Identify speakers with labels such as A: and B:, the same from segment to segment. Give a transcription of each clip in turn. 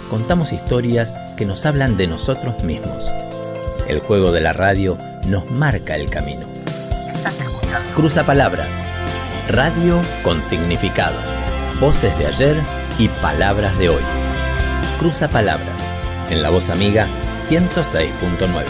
A: contamos historias que nos hablan de nosotros mismos. El juego de la radio nos marca el camino. Cruzapalabras, radio con significado. Voces de ayer y palabras de hoy. Cruzapalabras, en La Voz Amiga 106.9.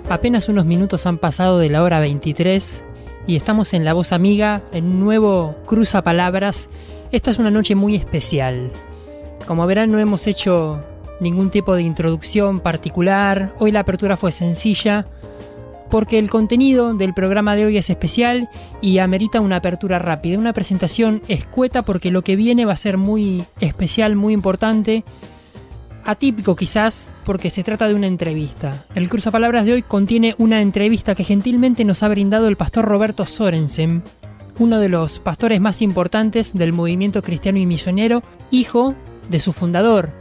B: Apenas unos minutos han pasado de la hora 23 y estamos en La Voz Amiga, en un nuevo Cruzapalabras. Esta es una noche muy especial. Como verán, no hemos hecho ningún tipo de introducción particular. Hoy la apertura fue sencilla porque el contenido del programa de hoy es especial y amerita una apertura rápida, una presentación escueta, porque lo que viene va a ser muy especial, muy importante. Atípico quizás, porque se trata de una entrevista. El Cruzapalabras de hoy contiene una entrevista que gentilmente nos ha brindado el pastor Roberto Sorensen, uno de los pastores más importantes del movimiento cristiano y misionero, hijo de su fundador.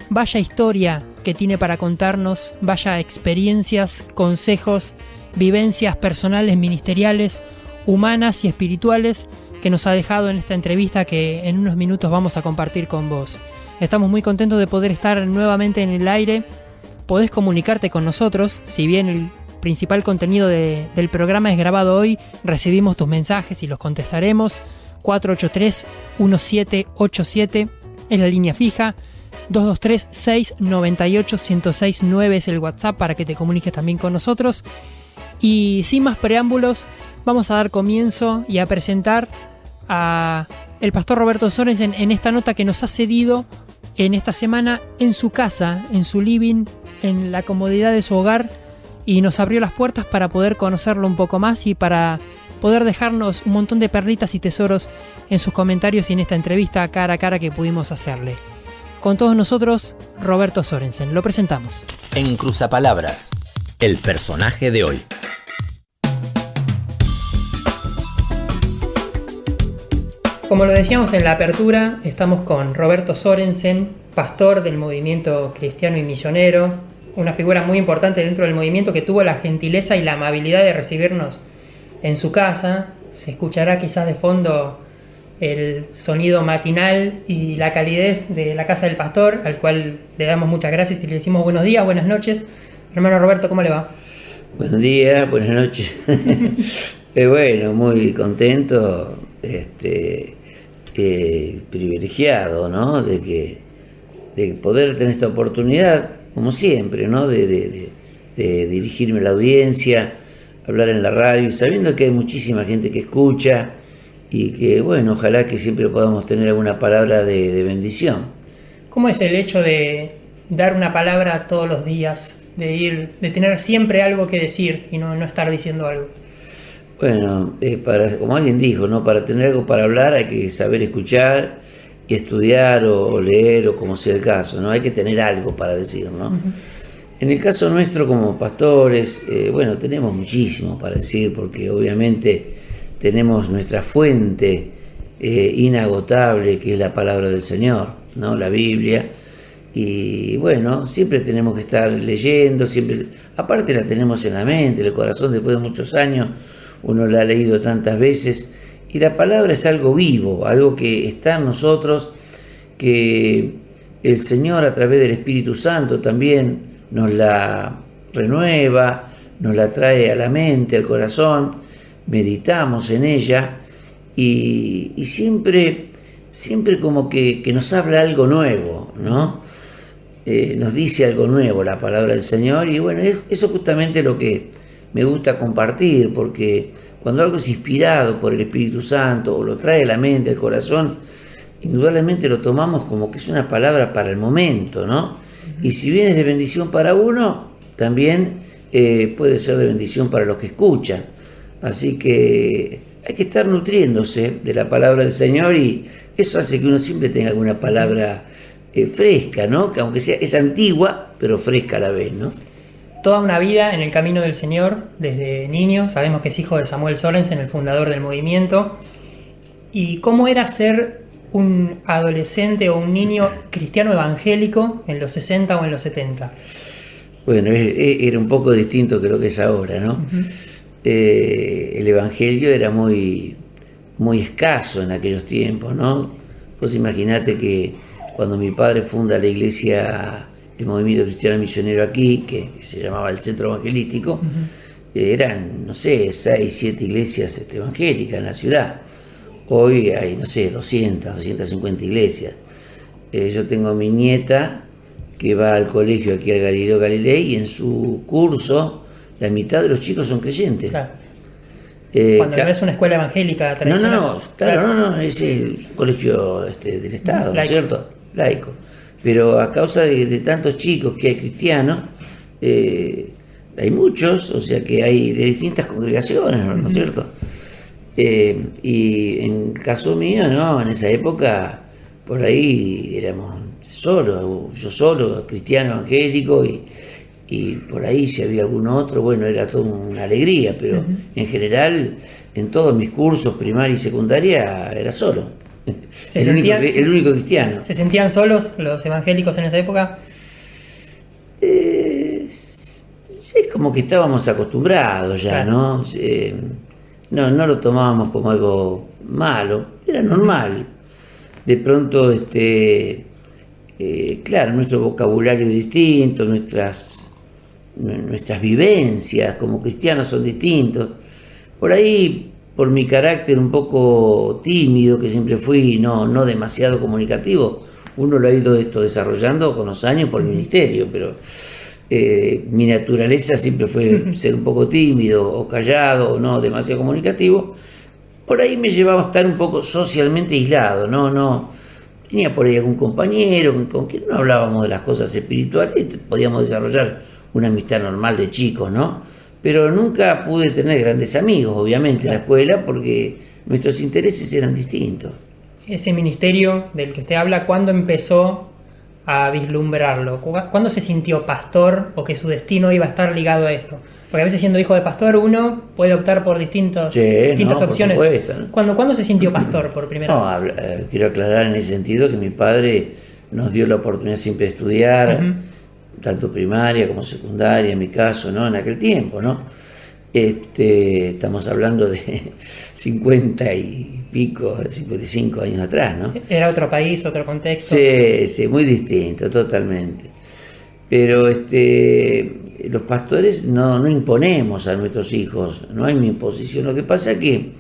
B: Vaya historia que tiene para contarnos, vaya experiencias, consejos, vivencias personales, ministeriales, humanas y espirituales que nos ha dejado en esta entrevista que en unos minutos vamos a compartir con vos. Estamos muy contentos de poder estar nuevamente en el aire. Podés comunicarte con nosotros. Si bien el principal contenido del programa es grabado hoy, recibimos tus mensajes y los contestaremos. 483-1787 es la línea fija. 223-698-1069 es el WhatsApp para que te comuniques también con nosotros. Y sin más preámbulos, vamos a dar comienzo y a presentar a el pastor Roberto Sorensen en esta nota que nos ha cedido en esta semana en su casa, en su living, en la comodidad de su hogar, y nos abrió las puertas para poder conocerlo un poco más y para poder dejarnos un montón de perlitas y tesoros en sus comentarios y en esta entrevista cara a cara que pudimos hacerle. Con todos nosotros, Roberto Sorensen. Lo presentamos.
A: En Cruzapalabras, el personaje de hoy.
B: Como lo decíamos en la apertura, estamos con Roberto Sorensen, pastor del movimiento cristiano y misionero, una figura muy importante dentro del movimiento que tuvo la gentileza y la amabilidad de recibirnos en su casa. Se escuchará quizás de fondo el sonido matinal y la calidez de la casa del pastor, al cual le damos muchas gracias y le decimos buenos días, buenas noches. Hermano Roberto, ¿cómo le va?
C: Buen día, buenas noches. Bueno, muy contento, privilegiado, ¿no? De poder tener esta oportunidad, como siempre, ¿no? De dirigirme a la audiencia, hablar en la radio, y sabiendo que hay muchísima gente que escucha y que, bueno, ojalá que siempre podamos tener alguna palabra de bendición.
B: ¿Cómo es el hecho de dar una palabra todos los días, de tener siempre algo que decir y no estar diciendo algo?
C: Bueno, como alguien dijo, ¿no? Para tener algo para hablar hay que saber escuchar y estudiar o leer o como sea el caso, ¿no? Hay que tener algo para decir, ¿no? Uh-huh. En el caso nuestro como pastores, bueno, tenemos muchísimo para decir, porque obviamente tenemos nuestra fuente inagotable, que es la palabra del Señor, ¿no? La Biblia. Y bueno, siempre tenemos que estar leyendo, siempre, aparte la tenemos en la mente, en el corazón, después de muchos años. Uno la ha leído tantas veces y la palabra es algo vivo, algo que está en nosotros, que el Señor a través del Espíritu Santo también nos la renueva, nos la trae a la mente, al corazón, meditamos en ella y siempre como que nos habla algo nuevo, ¿no? Nos dice algo nuevo la palabra del Señor, y bueno, eso justamente es lo que me gusta compartir, porque cuando algo es inspirado por el Espíritu Santo o lo trae a la mente, al corazón, indudablemente lo tomamos como que es una palabra para el momento, ¿no? Y si bien es de bendición para uno, también puede ser de bendición para los que escuchan. Así que hay que estar nutriéndose de la palabra del Señor, y eso hace que uno siempre tenga alguna palabra fresca, ¿no? Que aunque sea, es antigua, pero fresca a la vez, ¿no?
B: Toda una vida en el camino del Señor, desde niño. Sabemos que es hijo de Samuel Sorensen, el fundador del movimiento. ¿Y cómo era ser un adolescente o un niño cristiano evangélico en los 60 o en los 70?
C: Bueno, era un poco distinto que lo que es ahora, ¿no? Uh-huh. El evangelio era muy, muy escaso en aquellos tiempos, ¿no? Pues imaginate que cuando mi padre funda la iglesia, el movimiento cristiano misionero aquí, que se llamaba el Centro Evangelístico, uh-huh, eran, no sé, 6, 7 iglesias evangélicas en la ciudad. Hoy hay, no sé, 200, 250 iglesias. Yo tengo a mi nieta que va al colegio aquí al Galileo Galilei, y en su curso la mitad de los chicos son creyentes.
B: Claro. Cuando no es una escuela evangélica tradicional.
C: No, claro, no, es el colegio del Estado, ¿no es cierto? Laico. Pero a causa de tantos chicos que hay cristianos, hay muchos, o sea que hay de distintas congregaciones, ¿no es cierto? Y en caso mío, no, en esa época, por ahí éramos yo solo, cristiano evangélico, y por ahí si había algún otro, bueno, era toda una alegría, pero uh-huh, en general, en todos mis cursos, primaria y secundaria, era solo. El único cristiano.
B: ¿Se sentían solos los evangélicos en esa época?
C: Es como que estábamos acostumbrados ya, claro, ¿no? No lo tomábamos como algo malo, era normal. De pronto, claro, nuestro vocabulario es distinto, nuestras vivencias como cristianos son distintos. Por ahí, por mi carácter un poco tímido, que siempre fui, no demasiado comunicativo, uno lo ha ido desarrollando con los años por el ministerio, pero mi naturaleza siempre fue ser un poco tímido o callado o no demasiado comunicativo. Por ahí me llevaba a estar un poco socialmente aislado, no tenía por ahí algún compañero con quien no hablábamos de las cosas espirituales, podíamos desarrollar una amistad normal de chicos, ¿no? Pero nunca pude tener grandes amigos, obviamente, claro, en la escuela, porque nuestros intereses eran distintos.
B: Ese ministerio del que usted habla, ¿cuándo empezó a vislumbrarlo? ¿Cuándo se sintió pastor o que su destino iba a estar ligado a esto? Porque a veces siendo hijo de pastor uno puede optar por distintas opciones.
C: Por supuesto, ¿no?
B: ¿Cuándo se sintió pastor por primera vez?
C: Quiero aclarar en ese sentido que mi padre nos dio la oportunidad siempre de estudiar, uh-huh, tanto primaria como secundaria, en mi caso, ¿no? En aquel tiempo, ¿no? Estamos hablando de 50 y pico, 55 años atrás, ¿no?
B: Era otro país, otro contexto.
C: Sí, muy distinto, totalmente. Pero los pastores no imponemos a nuestros hijos, no hay una imposición. Lo que pasa es que,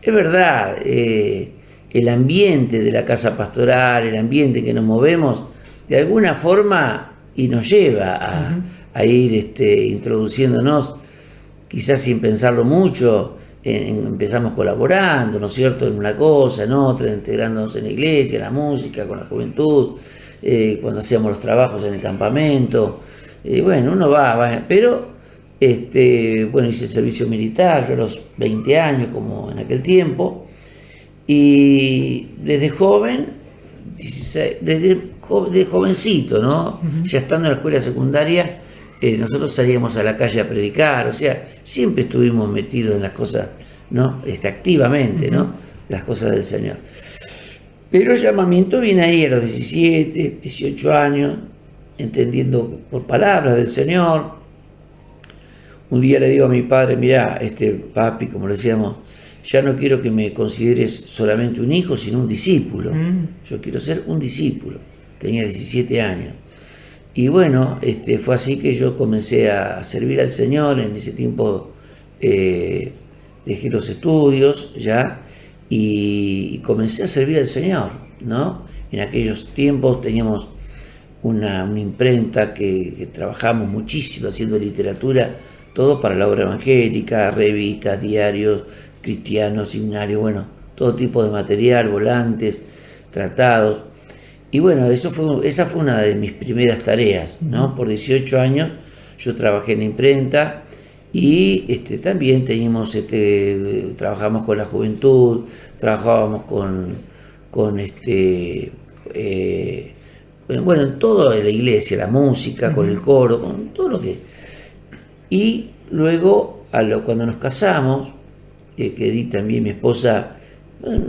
C: es verdad, el ambiente de la casa pastoral, el ambiente que nos movemos, de alguna forma y nos lleva a ir introduciéndonos, quizás sin pensarlo mucho, empezamos colaborando, ¿no es cierto?, en una cosa, en otra, integrándonos en la iglesia, en la música, con la juventud, cuando hacíamos los trabajos en el campamento, bueno, uno va, pero, bueno, hice el servicio militar, yo a los 20 años, como en aquel tiempo, y desde joven, de jovencito, ¿no? Uh-huh. Ya estando en la escuela secundaria, nosotros salíamos a la calle a predicar, o sea, siempre estuvimos metidos en las cosas, ¿no? Activamente, ¿no? Las cosas del Señor. Pero el llamamiento viene ahí a los 17, 18 años, entendiendo por palabras del Señor. Un día le digo a mi padre, mirá, papi, como le decíamos, ya no quiero que me consideres solamente un hijo, sino un discípulo. Yo quiero ser un discípulo. Tenía 17 años. Y bueno, fue así que yo comencé a servir al Señor. En ese tiempo dejé los estudios ya y comencé a servir al Señor, ¿no? En aquellos tiempos teníamos una imprenta que trabajamos muchísimo haciendo literatura, todo para la obra evangélica, revistas, diarios, cristianos, seminarios, bueno, todo tipo de material, volantes, tratados. Y bueno, esa fue una de mis primeras tareas, ¿no? Por 18 años yo trabajé en la imprenta y también trabajamos con la juventud, trabajábamos con bueno, en toda la iglesia, la música, con el coro, con todo lo que... Y luego, cuando nos casamos, que di también mi esposa,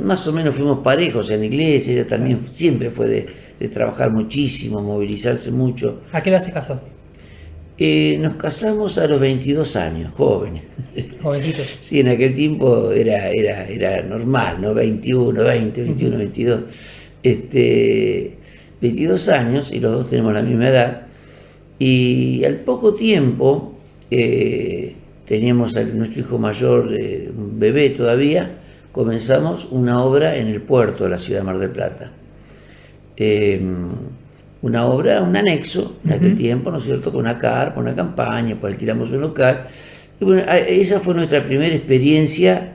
C: más o menos fuimos parejos en la iglesia, ella también siempre fue de trabajar muchísimo, movilizarse mucho.
B: ¿A qué edad se casó?
C: Nos casamos a los 22 años, jóvenes.
B: Jovencitos.
C: Sí, en aquel tiempo era normal, ¿no? 21, 22. 22 años, y los dos tenemos la misma edad. Y al poco tiempo, teníamos a nuestro hijo mayor, un bebé todavía, comenzamos una obra en el puerto de la ciudad de Mar del Plata. Una obra, un anexo en aquel tiempo, ¿no es cierto?, con una carpa, una campaña, pues alquilamos un local. Y bueno, esa fue nuestra primera experiencia,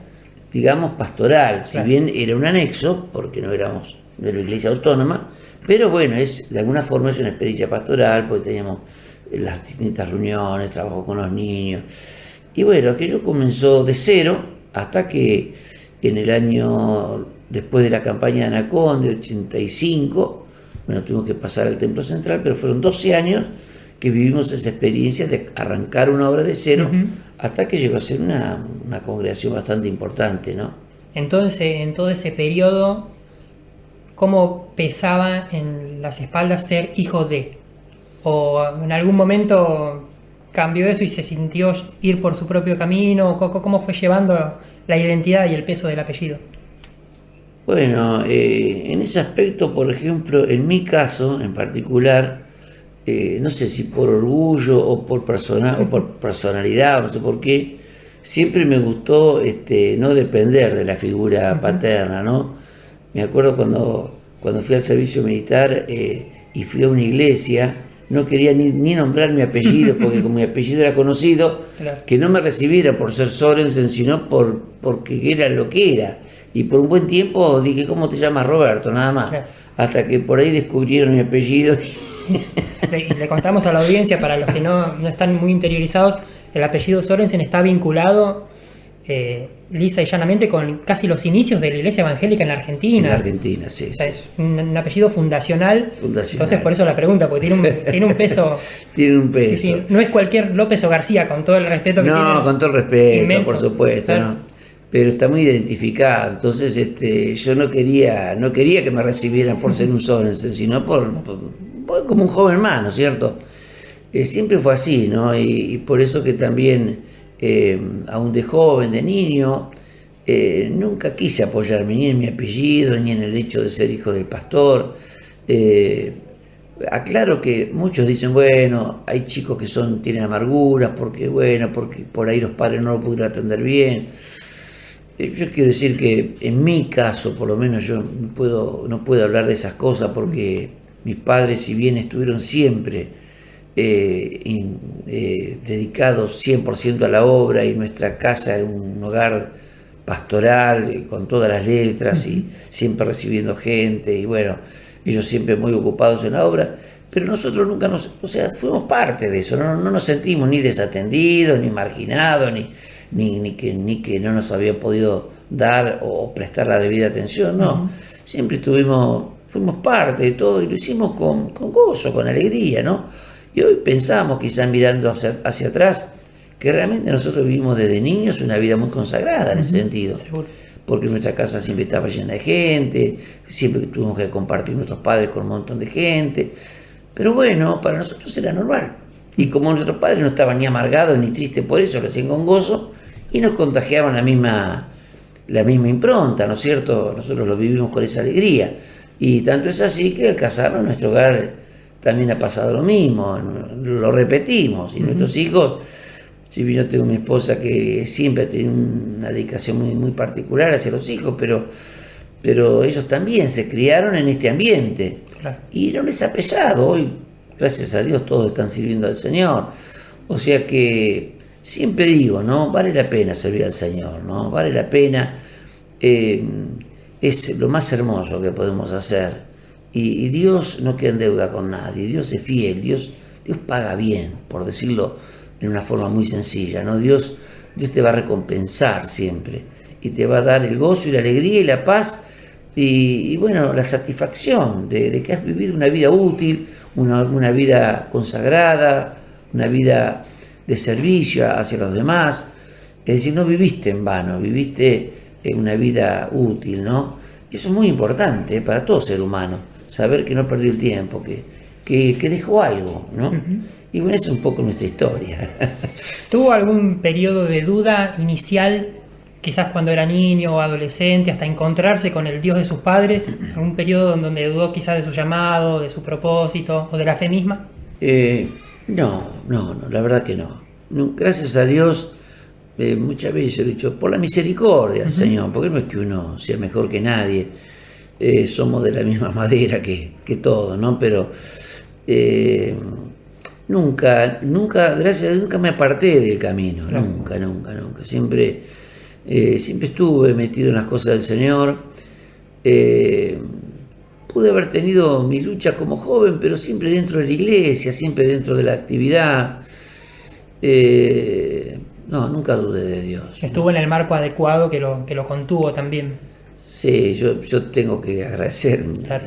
C: digamos, pastoral. Claro. Si bien era un anexo, porque no éramos de la iglesia autónoma, pero bueno, de alguna forma es una experiencia pastoral, porque teníamos las distintas reuniones, trabajo con los niños. Y bueno, aquello comenzó de cero, hasta que en el año, después de la campaña de Anacón, de 85, bueno, tuvimos que pasar al Templo Central, pero fueron 12 años que vivimos esa experiencia de arrancar una obra de cero, hasta que llegó a ser una congregación bastante importante, ¿no?
B: Entonces, en todo ese periodo, ¿cómo pesaba en las espaldas ser hijo de? ¿O en algún momento cambió eso y se sintió ir por su propio camino? ¿Cómo fue llevando la identidad y el peso del apellido?
C: Bueno, en ese aspecto, por ejemplo, en mi caso en particular, no sé si por orgullo o por personalidad, o no sé por qué, siempre me gustó no depender de la figura paterna, ¿no? Me acuerdo cuando fui al servicio militar y fui a una iglesia, no quería ni nombrar mi apellido, porque como mi apellido era conocido, claro, que no me recibiera por ser Sorensen, sino porque era lo que era. Y por un buen tiempo dije, ¿cómo te llamas? Roberto, nada más. Claro. Hasta que por ahí descubrieron mi apellido.
B: Le contamos a la audiencia, para los que no están muy interiorizados, el apellido Sorensen está vinculado lisa y llanamente con casi los inicios de la iglesia evangélica en la Argentina.
C: En la Argentina, sí.
B: O sea, es un apellido fundacional. Entonces por eso la pregunta, porque tiene un peso.
C: Tiene un peso.
B: Sí, no es cualquier López o García, con todo el respeto que tiene.
C: No, con todo el respeto, inmenso, por supuesto, claro, ¿no? Pero está muy identificado. Entonces yo no quería que me recibieran por ser un Sorensen, sino por como un joven más, ¿no es cierto? Siempre fue así, ¿no? Y por eso que también, aún de joven, de niño, nunca quise apoyarme ni en mi apellido, ni en el hecho de ser hijo del pastor. Aclaro que muchos dicen, bueno, hay chicos que tienen amarguras porque por ahí los padres no lo pudieron atender bien. Yo quiero decir que en mi caso, por lo menos, yo no puedo hablar de esas cosas, porque mis padres, si bien estuvieron siempre dedicados 100% a la obra, y nuestra casa es un hogar pastoral con todas las letras y siempre recibiendo gente, y bueno, ellos siempre muy ocupados en la obra, pero nosotros nunca fuimos parte de eso, no nos sentimos ni desatendidos, ni marginados, ni que no nos había podido dar o prestar la debida atención, no. Siempre fuimos parte de todo y lo hicimos con gozo, con alegría, ¿no? Y hoy pensamos, quizás mirando hacia atrás, que realmente nosotros vivimos desde niños una vida muy consagrada en ese sentido. Seguro. Porque nuestra casa siempre estaba llena de gente, siempre tuvimos que compartir nuestros padres con un montón de gente. Pero bueno, para nosotros era normal. Y como nuestros padres no estaban ni amargados ni tristes por eso, lo hacían con gozo y nos contagiaban la misma impronta, ¿no es cierto? Nosotros lo vivimos con esa alegría. Y tanto es así que al casarnos en nuestro hogar también ha pasado lo mismo, lo repetimos. Y nuestros hijos, si bien yo tengo mi esposa que siempre ha tenido una dedicación muy, muy particular hacia los hijos, pero ellos también se criaron en este ambiente. Claro. Y no les ha pesado. Hoy, gracias a Dios, todos están sirviendo al Señor. O sea que siempre digo, ¿no? Vale la pena servir al Señor, ¿no? Vale la pena. Es lo más hermoso que podemos hacer. Y Dios no queda en deuda con nadie. Dios es fiel. Dios paga bien, por decirlo de una forma muy sencilla, ¿no? Dios te va a recompensar siempre. Y te va a dar el gozo y la alegría y la paz y bueno, la satisfacción de que has vivido una vida útil, una vida consagrada, una vida de servicio hacia los demás. Es decir, no viviste en vano, viviste una vida útil, ¿no? Y eso es muy importante para todo ser humano, saber que no perdió el tiempo, que dejó algo, ¿no? Uh-huh. Y bueno, esa es un poco nuestra historia.
B: ¿Tuvo algún periodo de duda inicial, quizás cuando era niño o adolescente, hasta encontrarse con el Dios de sus padres? ¿Algún periodo en donde dudó quizás de su llamado, de su propósito o de la fe misma?
C: No, la verdad que no. Gracias a Dios, muchas veces he dicho, por la misericordia del Señor, porque no es que uno sea mejor que nadie, somos de la misma madera que todos, ¿no? Pero nunca, gracias a Dios, nunca me aparté del camino, claro. Nunca. Siempre estuve metido en las cosas del Señor. Pude haber tenido mi lucha como joven, pero siempre dentro de la iglesia, siempre dentro de la actividad. No, nunca dudé de Dios.
B: Estuvo en el marco adecuado que lo contuvo también.
C: Sí, yo tengo que agradecer. Claro.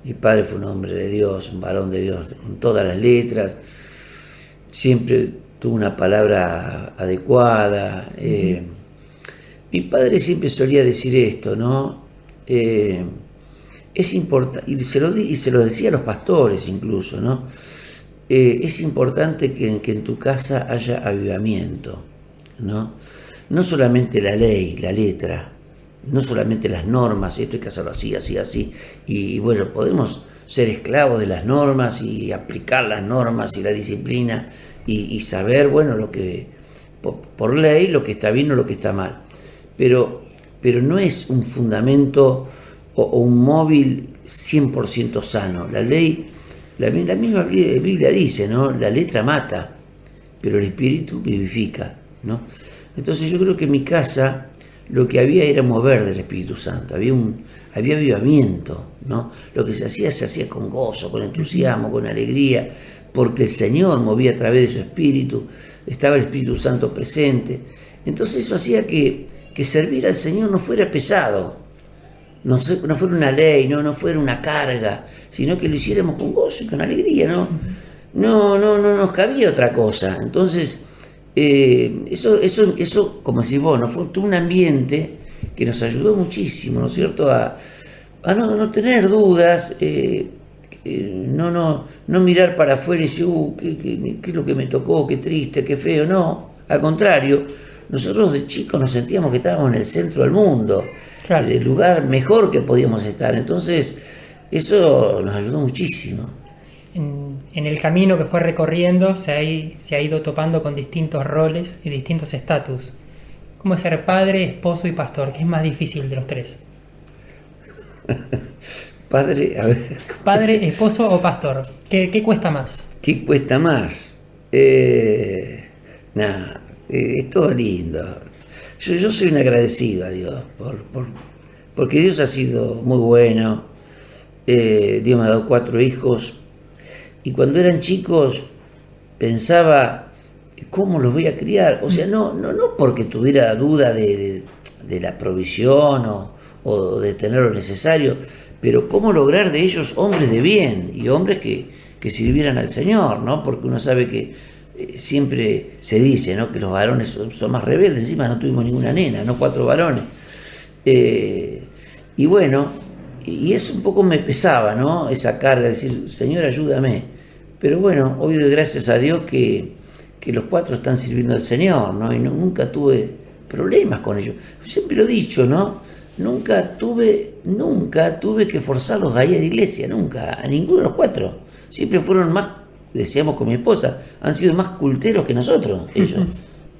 C: Mi padre fue un hombre de Dios, un varón de Dios, con todas las letras. Siempre tuvo una palabra adecuada. Mi padre siempre solía decir esto, ¿no? Es importante, y se lo decía a los pastores incluso, ¿no? Es importante que en tu casa haya avivamiento, ¿no? No solamente la ley, la letra, no solamente las normas, esto hay que hacerlo así, y bueno, podemos ser esclavos de las normas y aplicar las normas y la disciplina y saber, bueno, lo que por ley, lo que está bien o lo que está mal, pero no es un fundamento o un móvil 100% sano. La ley, la misma Biblia dice, ¿no? La letra mata, pero el espíritu vivifica, ¿no? Entonces yo creo que en mi casa lo que había era mover del Espíritu Santo, había avivamiento, ¿no? Lo que se hacía con gozo, con entusiasmo, con alegría, porque el Señor movía a través de su Espíritu, estaba el Espíritu Santo presente. Entonces eso hacía que servir al Señor no fuera pesado, no fuera una ley, no fuera una carga, sino que lo hiciéramos con gozo y con alegría, ¿no? No nos cabía otra cosa. Entonces, eso como decís vos, fue un ambiente que nos ayudó muchísimo, ¿no es cierto?, a no tener dudas, no mirar para afuera y decir, ¿qué es lo que me tocó? Qué triste, qué feo. No, al contrario, nosotros de chicos nos sentíamos que estábamos en el centro del mundo, claro, el lugar mejor que podíamos estar. Entonces, eso nos ayudó muchísimo.
B: En el camino que fue recorriendo se ha ido topando con distintos roles y distintos estatus. ¿Cómo es ser padre, esposo y pastor? ¿Qué es más difícil de los tres? Padre, esposo o pastor. ¿Qué cuesta más?
C: ¿Qué cuesta más? Es todo lindo. Yo soy un agradecido a Dios porque Dios ha sido muy bueno. Dios me ha dado 4 hijos y cuando eran chicos pensaba cómo los voy a criar. O sea, no porque tuviera duda de la provisión o de tener lo necesario, pero cómo lograr de ellos hombres de bien y hombres que sirvieran al Señor, ¿no? Porque uno sabe que siempre se dice, ¿no?, que los varones son más rebeldes. Encima no tuvimos ninguna nena, no 4 varones. Y bueno, y eso un poco me pesaba, ¿no?, esa carga de decir, Señor, ayúdame. Pero bueno, hoy doy gracias a Dios que los 4 están sirviendo al Señor, ¿no? Y nunca tuve problemas con ellos. Yo siempre lo he dicho, ¿no? Nunca tuve que forzarlos a ir a la iglesia, nunca, a ninguno de los 4. Siempre fueron más, decíamos con mi esposa, han sido más culteros que nosotros, ellos.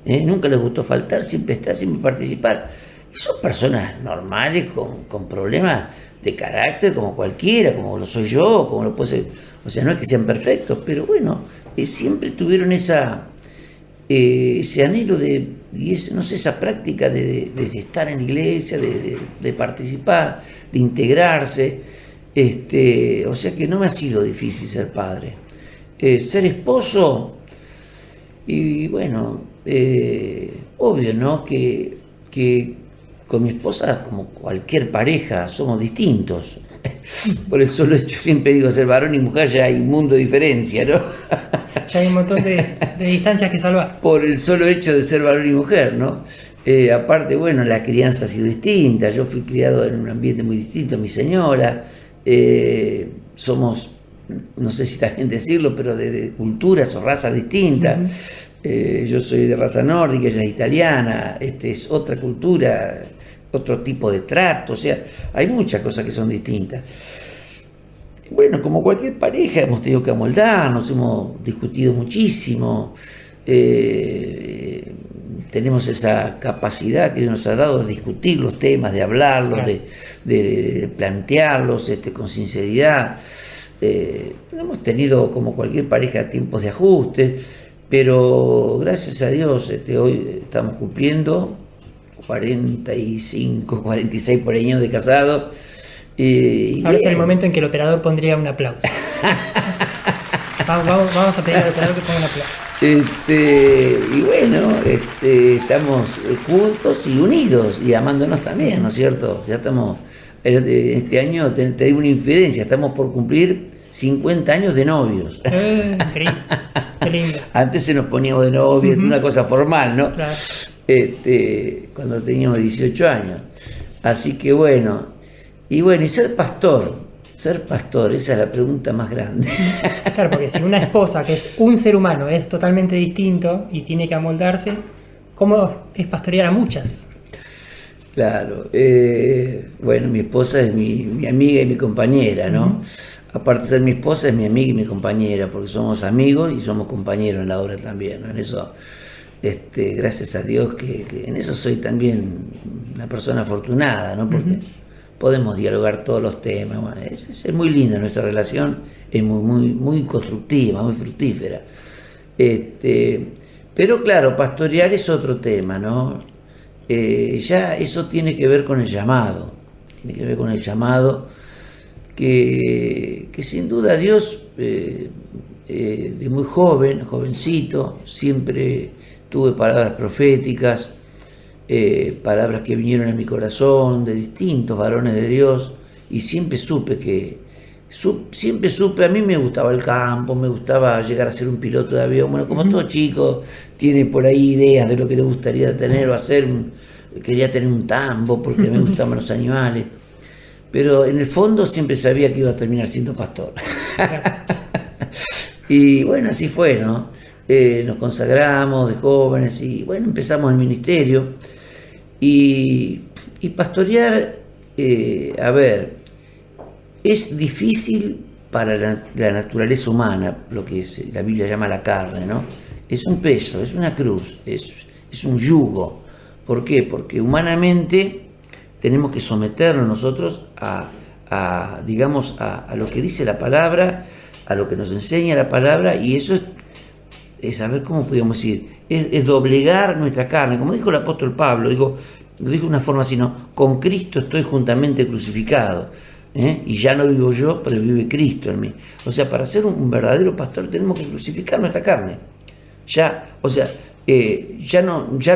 C: Nunca les gustó faltar, siempre estar, siempre participar. Y son personas normales, con problemas de carácter, como cualquiera, como lo soy yo, como lo puede ser. O sea, no es que sean perfectos, pero bueno, siempre tuvieron ese anhelo esa práctica de estar en la iglesia, de participar, de integrarse. O sea que no me ha sido difícil ser padre. Ser esposo, y bueno, obvio, ¿no?, que con mi esposa, como cualquier pareja, somos distintos. Por el solo hecho, siempre digo, ser varón y mujer ya hay un mundo de diferencia, ¿no?
B: Ya hay un montón de distancias que salvar.
C: Por el solo hecho de ser varón y mujer, ¿no? Aparte, bueno, la crianza ha sido distinta. Yo fui criado en un ambiente muy distinto, mi señora. Somos, no sé si también decirlo, pero de culturas o razas distintas. Yo soy de raza nórdica, ella es italiana. Es otra cultura, otro tipo de trato. O sea, hay muchas cosas que son distintas. Bueno, como cualquier pareja hemos tenido que amoldarnos, hemos discutido muchísimo. Tenemos esa capacidad que Dios nos ha dado de discutir los temas, de hablarlos, claro, de plantearlos con sinceridad. Hemos tenido, como cualquier pareja, tiempos de ajuste, pero gracias a Dios hoy estamos cumpliendo 45, 46 por años de casado.
B: Ahora es el momento en que el operador pondría un aplauso. Vamos a pedir al operador que ponga un aplauso.
C: Y bueno, estamos juntos y unidos y amándonos también, ¿no es cierto? Ya estamos, este año te digo una infidencia, estamos por cumplir 50 años de novios.
B: Increíble, qué lindo.
C: Antes se nos poníamos de novios, una cosa formal, ¿no?
B: Claro.
C: Cuando teníamos 18 años. Así que bueno, y ser pastor, esa es la pregunta más grande.
B: Claro, porque si una esposa, que es un ser humano, es totalmente distinto y tiene que amoldarse, ¿cómo es pastorear a muchas?
C: Claro, bueno, mi esposa es mi amiga y mi compañera, ¿no? Aparte de ser mi esposa, es mi amiga y mi compañera, porque somos amigos y somos compañeros en la obra también, ¿no? En eso, gracias a Dios que en eso soy también una persona afortunada, ¿no? Porque podemos dialogar todos los temas. Bueno, es muy linda nuestra relación, es muy constructiva, muy fructífera. Pero claro, pastorear es otro tema, ¿no? Ya eso tiene que ver con el llamado, que sin duda Dios, de muy jovencito, siempre tuve palabras proféticas, palabras que vinieron a mi corazón de distintos varones de Dios, y siempre supe, a mí me gustaba el campo, me gustaba llegar a ser un piloto de avión. Bueno, como todo chico tiene por ahí ideas de lo que le gustaría tener o hacer, quería tener un tambo porque me gustaban los animales, pero en el fondo siempre sabía que iba a terminar siendo pastor. Y bueno, así fue, ¿no? Nos consagramos de jóvenes y bueno, empezamos el ministerio. Y pastorear, es difícil para la naturaleza humana, lo que la Biblia llama la carne, ¿no? Es un peso, es una cruz, es un yugo. ¿Por qué? Porque humanamente tenemos que someternos nosotros a lo que dice la palabra, a lo que nos enseña la palabra, y eso es a ver cómo podríamos decir, es doblegar nuestra carne, como dijo el apóstol Pablo, lo dijo de una forma así, ¿no? Con Cristo estoy juntamente crucificado, y ya no vivo yo, pero vive Cristo en mí. O sea, para ser un verdadero pastor tenemos que crucificar nuestra carne. Ya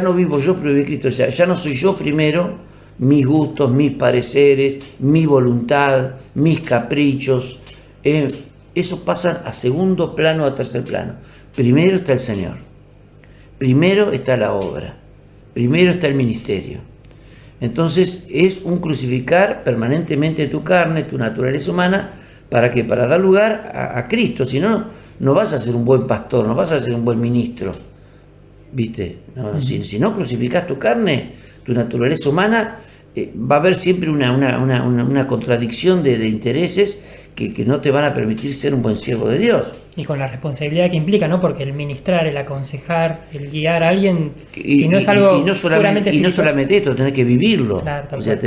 C: no vivo yo, pero vive Cristo. O sea, ya no soy yo primero, mis gustos, mis pareceres, mi voluntad, mis caprichos. Eso pasa a segundo plano, a tercer plano. Primero está el Señor, primero está la obra, primero está el ministerio. Entonces es un crucificar permanentemente tu carne, tu naturaleza humana, ¿para qué? Para dar lugar a Cristo. Si no, no vas a ser un buen pastor, no vas a ser un buen ministro, ¿viste? No, si no crucificas tu carne, tu naturaleza humana, va a haber siempre una contradicción de intereses que no te van a permitir ser un buen siervo de Dios.
B: Y con la responsabilidad que implica, ¿no? Porque el ministrar, el aconsejar, el guiar a alguien, si no es algo puramente espiritual. Y no solamente esto, tenés que vivirlo. Claro,
C: o sea,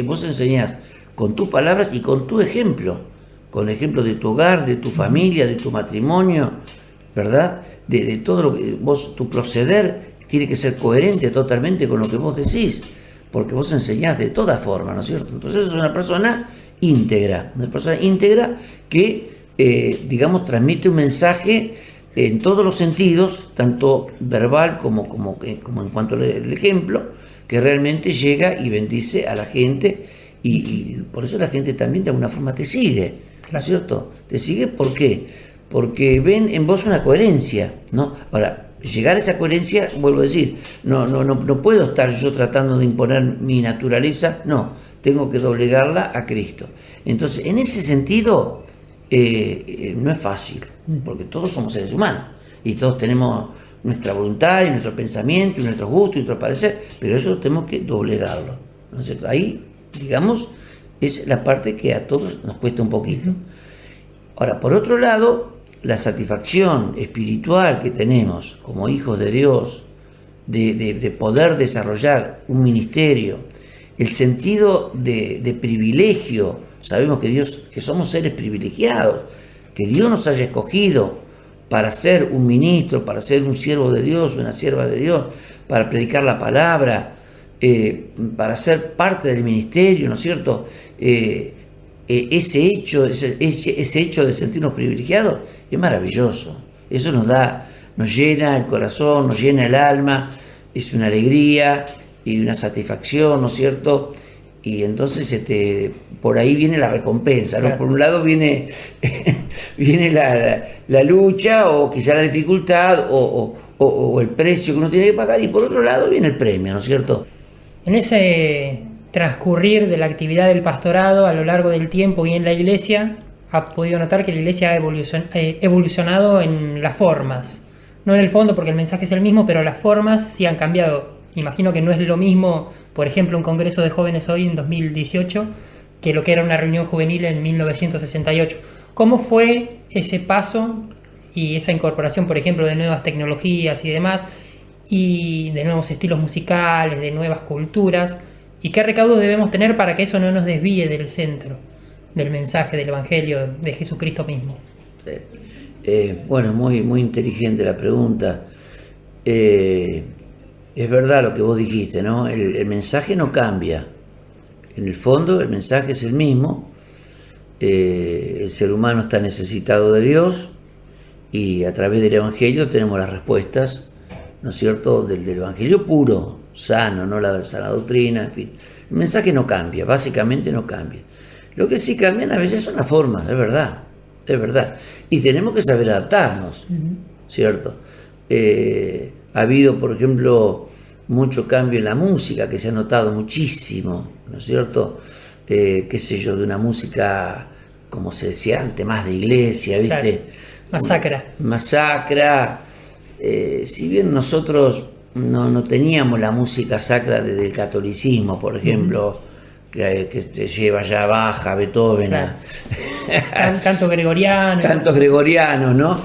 C: vos enseñás con tus palabras y con tu ejemplo, con el ejemplo de tu hogar, de tu familia, de tu matrimonio, ¿verdad? De todo lo que tu proceder tiene que ser coherente totalmente con lo que vos decís, porque vos enseñás de toda forma, ¿no es cierto? Entonces es una persona íntegra que transmite un mensaje en todos los sentidos, tanto verbal como en cuanto al ejemplo, que realmente llega y bendice a la gente, y por eso la gente también de alguna forma te sigue, ¿no es cierto? Te sigue, ¿por qué? Porque ven en vos una coherencia, ¿no? Ahora, llegar a esa coherencia, vuelvo a decir, no puedo estar yo tratando de imponer mi naturaleza, no, tengo que doblegarla a Cristo. Entonces, en ese sentido, no es fácil, porque todos somos seres humanos, y todos tenemos nuestra voluntad, y nuestro pensamiento, y nuestros gustos, y nuestro parecer, pero eso tenemos que doblegarlo, ¿no es cierto? Ahí, digamos, es la parte que a todos nos cuesta un poquito. Ahora, por otro lado, la satisfacción espiritual que tenemos como hijos de Dios, de poder desarrollar un ministerio, el sentido de privilegio, sabemos que somos seres privilegiados, que Dios nos haya escogido para ser un ministro, para ser un siervo de Dios, una sierva de Dios, para predicar la palabra, para ser parte del ministerio, ¿no es cierto? Ese hecho de sentirnos privilegiados es maravilloso. Eso nos llena el corazón, nos llena el alma, es una alegría y una satisfacción, ¿no es cierto? Y entonces por ahí viene la recompensa, ¿no? Claro. Por un lado viene la lucha, o quizá la dificultad, o el precio que uno tiene que pagar, y por otro lado viene el premio, ¿no es cierto?
B: En ese transcurrir de la actividad del pastorado a lo largo del tiempo y en la iglesia, ha podido notar que la iglesia ha evolucionado en las formas, no en el fondo, porque el mensaje es el mismo, pero las formas sí han cambiado. Imagino que no es lo mismo, por ejemplo, un congreso de jóvenes hoy en 2018 que lo que era una reunión juvenil en 1968. ¿Cómo fue ese paso y esa incorporación, por ejemplo, de nuevas tecnologías y demás, y de nuevos estilos musicales, de nuevas culturas? ¿Y qué recaudo debemos tener para que eso no nos desvíe del centro, del mensaje del Evangelio de Jesucristo mismo?
C: Sí. Bueno, muy, muy inteligente la pregunta. Es verdad lo que vos dijiste, ¿no? El mensaje no cambia. En el fondo, el mensaje es el mismo. El ser humano está necesitado de Dios, y a través del Evangelio tenemos las respuestas, ¿no es cierto?, del Evangelio puro, sano, no la sana doctrina, en fin. El mensaje no cambia, básicamente no cambia. Lo que sí cambian a veces son las formas, es verdad. Y tenemos que saber adaptarnos, ¿cierto? Ha habido, por ejemplo, mucho cambio en la música, que se ha notado muchísimo, ¿no es cierto? Qué sé yo, de una música, como se decía antes, más de iglesia, ¿viste?
B: Claro. Más sacra.
C: Si bien nosotros no teníamos la música sacra desde el catolicismo, por ejemplo, que te lleva ya baja Beethoven,
B: claro. Cantos gregorianos.
C: Cantos gregorianos, ¿no?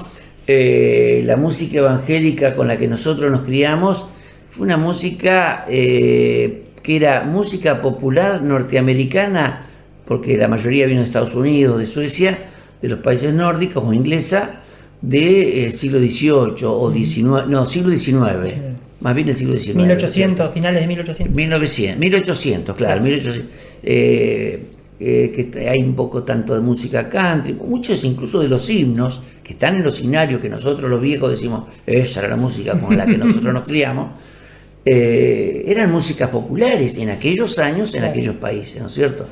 C: La música evangélica con la que nosotros nos criamos fue una música que era música popular norteamericana, porque la mayoría vino de Estados Unidos, de Suecia, de los países nórdicos, o inglesa, del siglo XVIII o XIX, no, siglo XIX, sí. Más bien del siglo XIX.
B: 1800, finales de 1800.
C: 1800, claro, 1800. Que hay un poco tanto de música country, muchos incluso de los himnos que están en los himnarios, que nosotros los viejos decimos, esa era la música con la que nosotros nos criamos, eran músicas populares en aquellos años, en aquellos países, ¿no es cierto?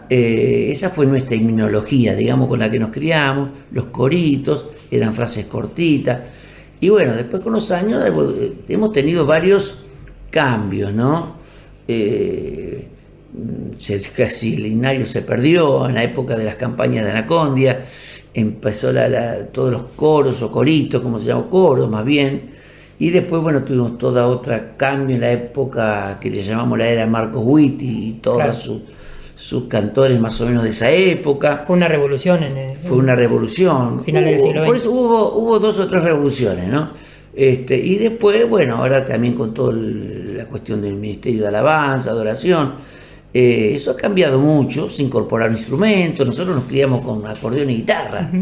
C: Esa fue nuestra himnología, digamos, con la que nos criamos, los coritos, eran frases cortitas, y bueno, después con los años hemos tenido varios cambios, ¿no? Casi el himnario se perdió en la época de las campañas de Anacondia, empezó todos los coros o coritos, como se llama, coros más bien, y después, bueno, tuvimos toda otra cambio en la época que le llamamos la era de Marcos Witt y todos claro. sus cantores más o menos de esa época.
B: Fue una revolución.
C: Fue una revolución.
B: Finales del siglo XX.
C: Por eso hubo 2 o 3 revoluciones, ¿no? Y después, bueno, ahora también con toda la cuestión del ministerio de alabanza, adoración, eso ha cambiado mucho, se incorporaron instrumentos, nosotros nos criamos con acordeón y guitarra,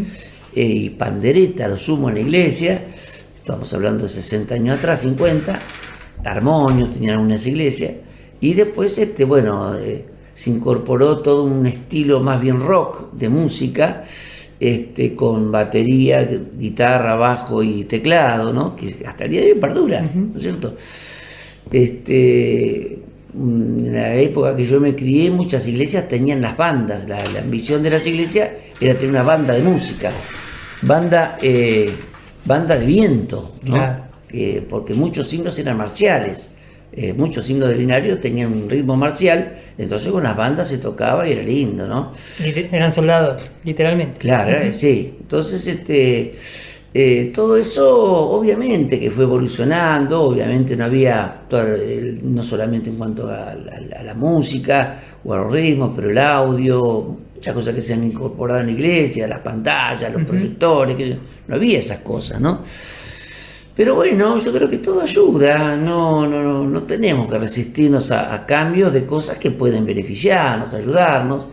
C: y pandereta, lo sumo en la iglesia, estamos hablando de 60 años atrás, 50, armonios tenían unas iglesias, y después, se incorporó todo un estilo más bien rock de música, con batería, guitarra, bajo y teclado, ¿no? Que hasta el día de hoy perdura, ¿no es cierto? en la época que yo me crié, muchas iglesias tenían las bandas. La ambición de las iglesias era tener una banda de música, banda de viento, ¿no?
B: Claro.
C: Porque muchos himnos eran marciales, muchos himnos del Linario tenían un ritmo marcial, entonces con las bandas se tocaba y era lindo, ¿no?
B: Eran soldados, literalmente.
C: Claro, sí. Entonces, todo eso obviamente que fue evolucionando, obviamente no había, no solamente en cuanto a la música o a los ritmos, pero el audio, muchas cosas que se han incorporado en la iglesia, las pantallas, los proyectores, que no había esas cosas, ¿no? Pero bueno, yo creo que todo ayuda, no tenemos que resistirnos a cambios de cosas que pueden beneficiarnos, ayudarnos.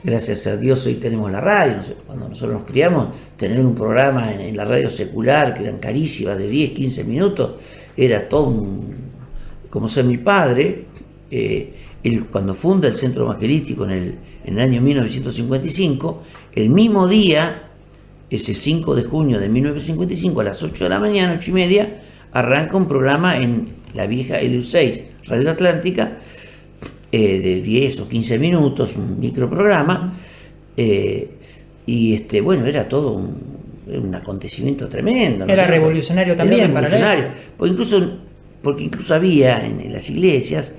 C: Gracias a Dios hoy tenemos la radio. Cuando nosotros nos criamos, tener un programa en la radio secular, que eran carísimas, de 10, 15 minutos, era todo como sea mi padre, él cuando funda el Centro Evangelístico en el año 1955, el mismo día, ese 5 de junio de 1955, a las 8 de la mañana, 8 y media, arranca un programa en la vieja LU6, Radio Atlántica, de 10 o 15 minutos, un microprograma, y bueno, era todo un acontecimiento tremendo, ¿no?
B: Era revolucionario también.
C: Era revolucionario, porque incluso había en las iglesias,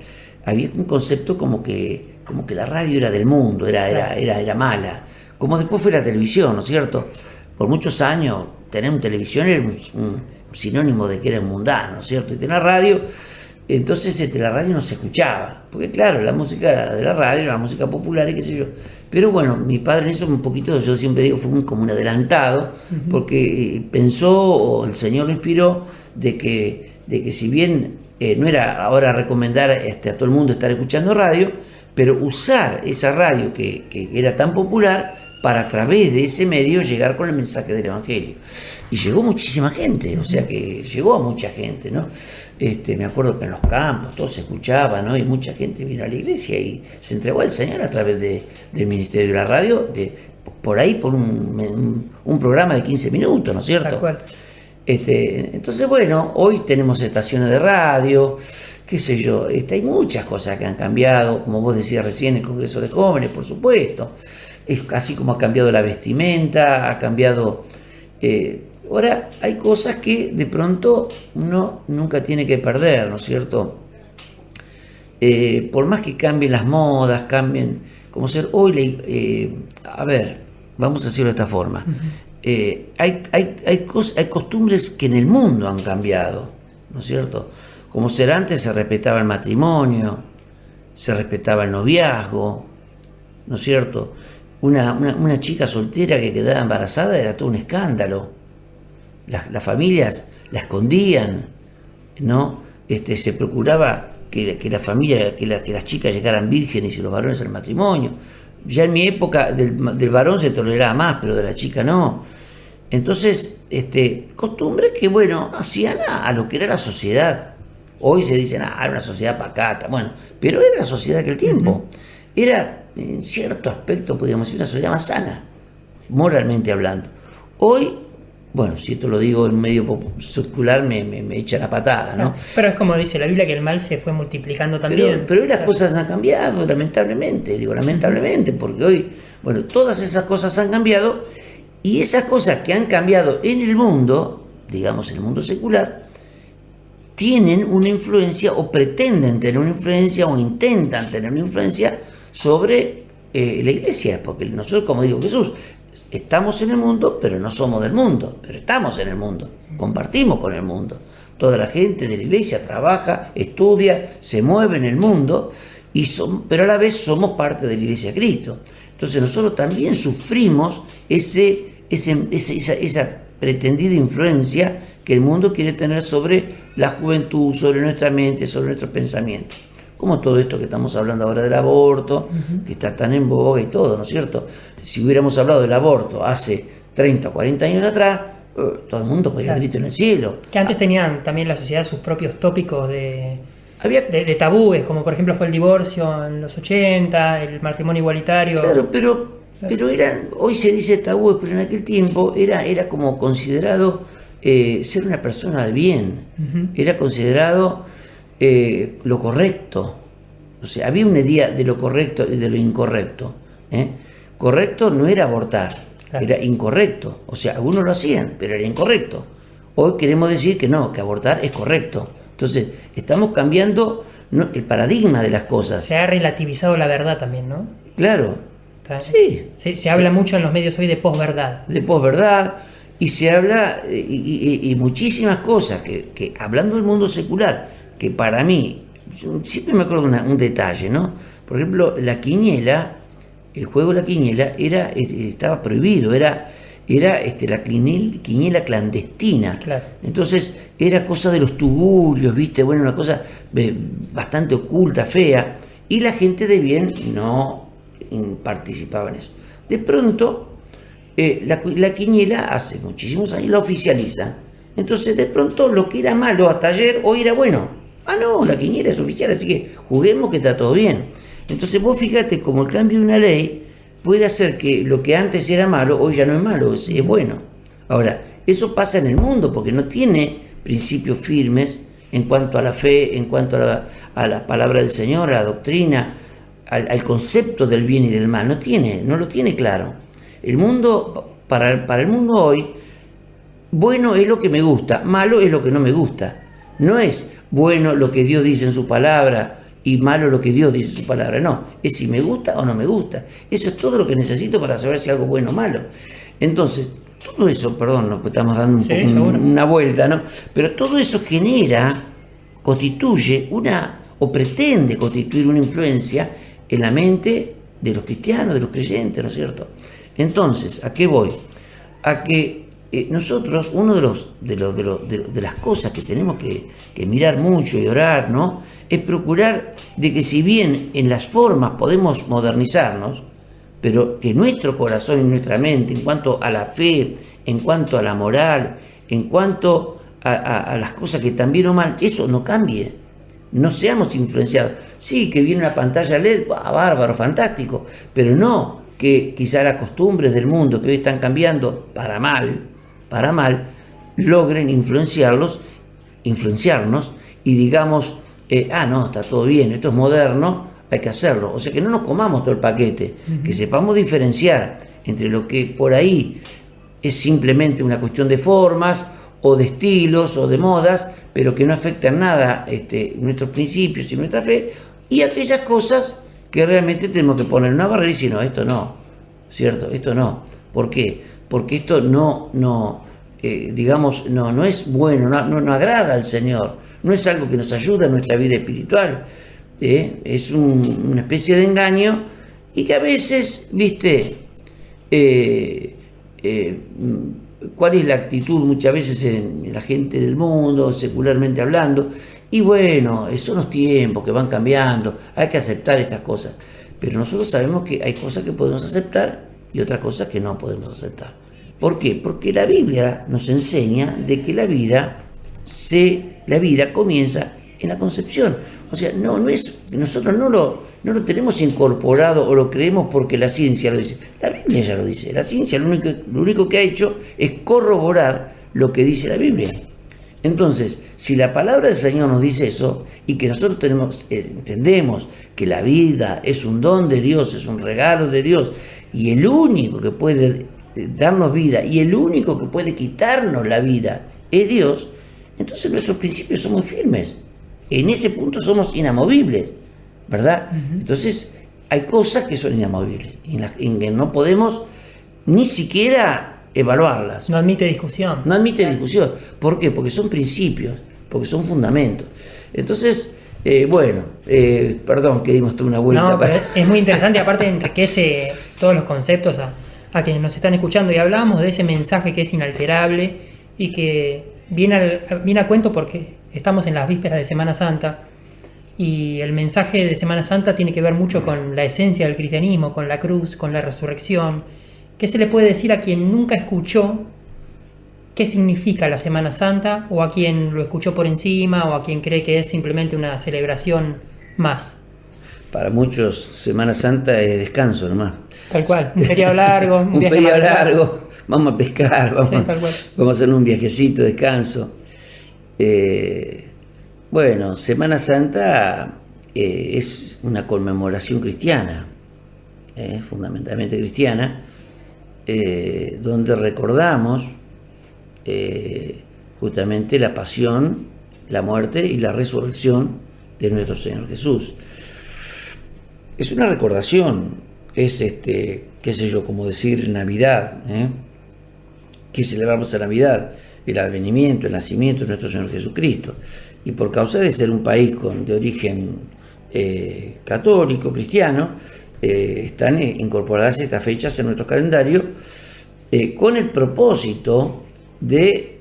C: había un concepto como que la radio era del mundo, era mala, como después fue la televisión, ¿no es cierto? Por muchos años tener una televisión era un sinónimo de que era mundano, ¿no es cierto? Y tener radio, entonces la radio no se escuchaba, porque claro, la música de la radio era la música popular y qué sé yo. Pero bueno, mi padre en eso un poquito, yo siempre digo, fue como un adelantado, porque pensó, o el Señor lo inspiró, de que si bien no era ahora recomendar a todo el mundo estar escuchando radio, pero usar esa radio que era tan popular para a través de ese medio llegar con el mensaje del Evangelio. Y llegó muchísima gente, o sea que llegó a mucha gente, ¿no? Me acuerdo que en los campos todo se escuchaba, ¿no? Y mucha gente vino a la iglesia y se entregó al Señor a través del Ministerio de la Radio, por ahí por un programa de 15 minutos, ¿no es cierto?
B: Tal cual.
C: Entonces, bueno, hoy tenemos estaciones de radio, qué sé yo, hay muchas cosas que han cambiado, como vos decías recién, el Congreso de Jóvenes, por supuesto. Es casi como ha cambiado la vestimenta, ha cambiado. Ahora hay cosas que de pronto uno nunca tiene que perder, ¿no es cierto? Por más que cambien las modas, cambien como ser hoy, a ver, vamos a decirlo de esta forma. Hay costumbres que en el mundo han cambiado, ¿no es cierto? Como ser antes se respetaba el matrimonio, se respetaba el noviazgo, ¿no es cierto? Una chica soltera que quedaba embarazada era todo un escándalo. Las familias la escondían, ¿no? Se procuraba que la familia, que las chicas llegaran vírgenes y los varones al matrimonio. Ya en mi época del varón se toleraba más, pero de la chica no. Entonces, costumbres que, bueno, hacían a lo que era la sociedad. Hoy se dicen, era una sociedad pacata. Bueno, pero era la sociedad de aquel tiempo. Era, en cierto aspecto, podríamos decir, una sociedad más sana, moralmente hablando. Hoy, bueno, si esto lo digo en un medio secular, me echa la patada, ¿no?
B: Pero es como dice la Biblia, que el mal se fue multiplicando también.
C: Pero hoy las cosas han cambiado, lamentablemente. Digo lamentablemente, porque hoy, bueno, todas esas cosas han cambiado, y esas cosas que han cambiado en el mundo, digamos en el mundo secular, tienen una influencia, o pretenden tener una influencia, o intentan tener una influencia sobre la iglesia, porque nosotros, como dijo Jesús, estamos en el mundo, pero no somos del mundo, pero estamos en el mundo, compartimos con el mundo. Toda la gente de la iglesia trabaja, estudia, se mueve en el mundo, pero a la vez somos parte de la iglesia de Cristo. Entonces nosotros también sufrimos esa pretendida influencia que el mundo quiere tener sobre la juventud, sobre nuestra mente, sobre nuestros pensamientos. Como todo esto que estamos hablando ahora del aborto, que está tan en boga y todo, ¿no es cierto? Si hubiéramos hablado del aborto hace 30 o 40 años atrás, todo el mundo podía grito en el cielo.
B: Que antes tenían también la sociedad sus propios tópicos de tabúes, como por ejemplo fue el divorcio en los 80, el matrimonio igualitario.
C: Claro, pero hoy se dice tabú, pero en aquel tiempo era como considerado ser una persona de bien, era considerado lo correcto, O sea, había una idea de lo correcto y de lo incorrecto. Correcto no era abortar, claro, era incorrecto. O sea, algunos lo hacían, pero era incorrecto. Hoy queremos decir que no, que abortar es correcto. Entonces, estamos cambiando el paradigma de las cosas.
B: Se ha relativizado la verdad también, ¿no?
C: Claro. Sí.
B: Se habla mucho en los medios hoy de posverdad.
C: De posverdad, y se habla, y muchísimas cosas, que hablando del mundo secular, que para mí, siempre me acuerdo de un detalle, ¿no? Por ejemplo, la quiniela, el juego de la quiniela estaba prohibido, era la quiniela clandestina.
B: Claro.
C: Entonces era cosa de los tugurios, ¿viste? Bueno, una cosa bastante oculta, fea, y la gente de bien no participaba en eso. De pronto, la quiniela hace muchísimos años la oficializa. Entonces, de pronto, lo que era malo hasta ayer, hoy era bueno. Ah, no, la quiniela es oficial, así que juguemos que está todo bien. Entonces, vos fíjate cómo el cambio de una ley puede hacer que lo que antes era malo, hoy ya no es malo, es bueno. Ahora, eso pasa en el mundo porque no tiene principios firmes en cuanto a la fe, en cuanto a la palabra del Señor, a la doctrina, al concepto del bien y del mal. No lo tiene claro. El mundo, para el mundo hoy, bueno es lo que me gusta, malo es lo que no me gusta. No es bueno lo que Dios dice en su palabra y malo lo que Dios dice en su palabra. No, es si me gusta o no me gusta. Eso es todo lo que necesito para saber si algo es bueno o malo. Entonces, todo eso, perdón, nos estamos dando una vuelta, ¿no? Pero todo eso constituye o pretende constituir una influencia en la mente de los cristianos, de los creyentes, ¿no es cierto? Entonces, ¿a qué voy? A que nosotros, uno de las cosas que tenemos que mirar mucho y orar, ¿no?, es procurar de que si bien en las formas podemos modernizarnos, pero que nuestro corazón y nuestra mente, en cuanto a la fe, en cuanto a la moral, en cuanto a las cosas que están bien o mal, eso no cambie. No seamos influenciados. Sí, que viene una pantalla LED, bárbaro, fantástico, pero no que quizá las costumbres del mundo que hoy están cambiando para mal, logren influenciarnos y digamos, no, está todo bien, esto es moderno, hay que hacerlo. O sea, que no nos comamos todo el paquete, que sepamos diferenciar entre lo que por ahí es simplemente una cuestión de formas o de estilos o de modas, pero que no afectan nada nuestros principios y nuestra fe, y aquellas cosas que realmente tenemos que poner una barrera y decir, no, esto no, ¿cierto? Esto no. ¿Por qué? Porque esto no es bueno, no agrada al Señor, no es algo que nos ayuda en nuestra vida espiritual, es una especie de engaño, y que a veces, ¿viste? ¿Cuál es la actitud muchas veces en la gente del mundo, secularmente hablando? Y bueno, son los tiempos que van cambiando, hay que aceptar estas cosas. Pero nosotros sabemos que hay cosas que podemos aceptar y otras cosas que no podemos aceptar. ¿Por qué? Porque la Biblia nos enseña de que la vida comienza en la concepción. O sea, nosotros no lo tenemos incorporado o lo creemos porque la ciencia lo dice. La Biblia ya lo dice. La ciencia lo único que ha hecho es corroborar lo que dice la Biblia. Entonces, si la palabra del Señor nos dice eso, y que nosotros entendemos que la vida es un don de Dios, es un regalo de Dios, y el único que puede darnos vida, y el único que puede quitarnos la vida es Dios, entonces nuestros principios son muy firmes. En ese punto somos inamovibles, ¿verdad? Uh-huh. Entonces, hay cosas que son inamovibles, en que no podemos ni siquiera evaluarlas.
B: No admite discusión.
C: ¿Por qué? Porque son principios, porque son fundamentos. Entonces, perdón que dimos toda una vuelta.
B: No, pero es muy interesante, aparte enriquece todos los conceptos a quienes nos están escuchando, y hablábamos de ese mensaje que es inalterable y que viene a cuento porque estamos en las vísperas de Semana Santa, y el mensaje de Semana Santa tiene que ver mucho con la esencia del cristianismo, con la cruz, con la resurrección. ¿Qué se le puede decir a quien nunca escuchó qué significa la Semana Santa, o a quien lo escuchó por encima, o a quien cree que es simplemente una celebración más?
C: Para muchos, Semana Santa es descanso nomás.
B: Tal cual, un feriado largo,
C: un feriado largo, vamos a pescar, vamos a hacer un viajecito, descanso. Semana Santa es una conmemoración cristiana, fundamentalmente cristiana, donde recordamos justamente la pasión, la muerte y la resurrección de nuestro Señor Jesús. Es una recordación, es qué sé yo, como decir Navidad, que celebramos la Navidad, el advenimiento, el nacimiento de nuestro Señor Jesucristo. Y por causa de ser un país de origen católico, cristiano, están incorporadas estas fechas en nuestro calendario con el propósito de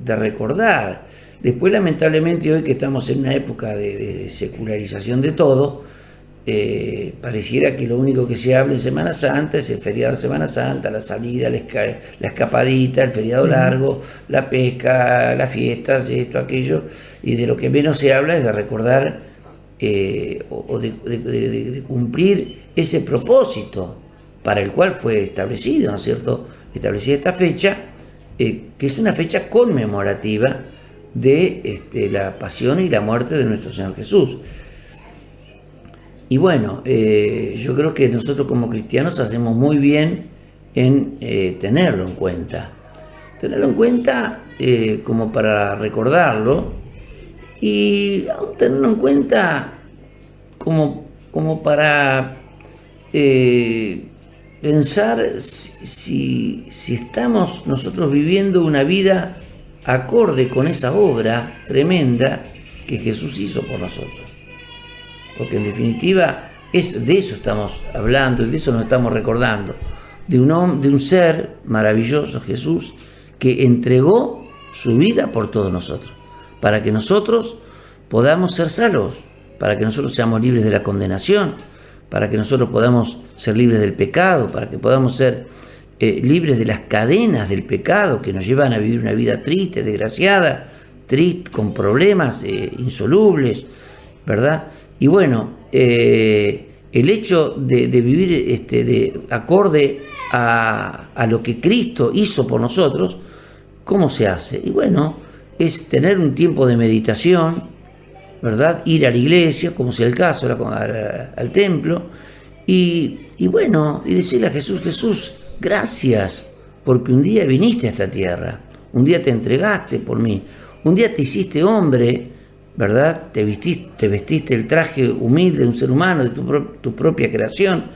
C: recordar. Después, lamentablemente, hoy que estamos en una época de secularización de todo, pareciera que lo único que se habla en Semana Santa es el feriado de Semana Santa, la salida, la escapadita, el feriado largo, la pesca, las fiestas, esto, aquello, y de lo que menos se habla es de recordar o de cumplir ese propósito para el cual fue establecido, ¿no es cierto?, establecida esta fecha, que es una fecha conmemorativa de la pasión y la muerte de nuestro Señor Jesús. Y bueno, yo creo que nosotros como cristianos hacemos muy bien en tenerlo en cuenta. Tenerlo en cuenta como para recordarlo, y aún tenerlo en cuenta como para pensar si estamos nosotros viviendo una vida acorde con esa obra tremenda que Jesús hizo por nosotros. Porque en definitiva de eso estamos hablando y de eso nos estamos recordando, de un ser maravilloso, Jesús, que entregó su vida por todos nosotros, para que nosotros podamos ser salvos, para que nosotros seamos libres de la condenación, para que nosotros podamos ser libres del pecado, para que podamos ser libres de las cadenas del pecado que nos llevan a vivir una vida triste, desgraciada, triste, con problemas insolubles, ¿verdad? Y bueno, el hecho de vivir de acorde a lo que Cristo hizo por nosotros, ¿cómo se hace? Y bueno, es tener un tiempo de meditación, ¿verdad? Ir a la iglesia, como sea el caso, al templo, y bueno, y decirle a Jesús: Jesús, gracias, porque un día viniste a esta tierra, un día te entregaste por mí, un día te hiciste hombre, ¿verdad? Te vestiste el traje humilde de un ser humano, de tu propia creación,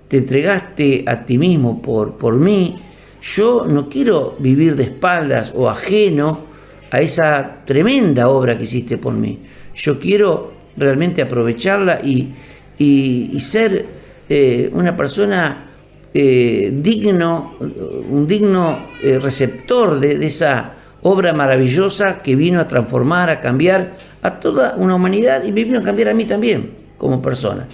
C: te entregaste a ti mismo por mí. Yo no quiero vivir de espaldas o ajeno a esa tremenda obra que hiciste por mí. Yo quiero realmente aprovecharla y ser una persona un digno receptor de esa obra maravillosa que vino a transformar, a cambiar a toda una humanidad, y me vino a cambiar a mí también como persona.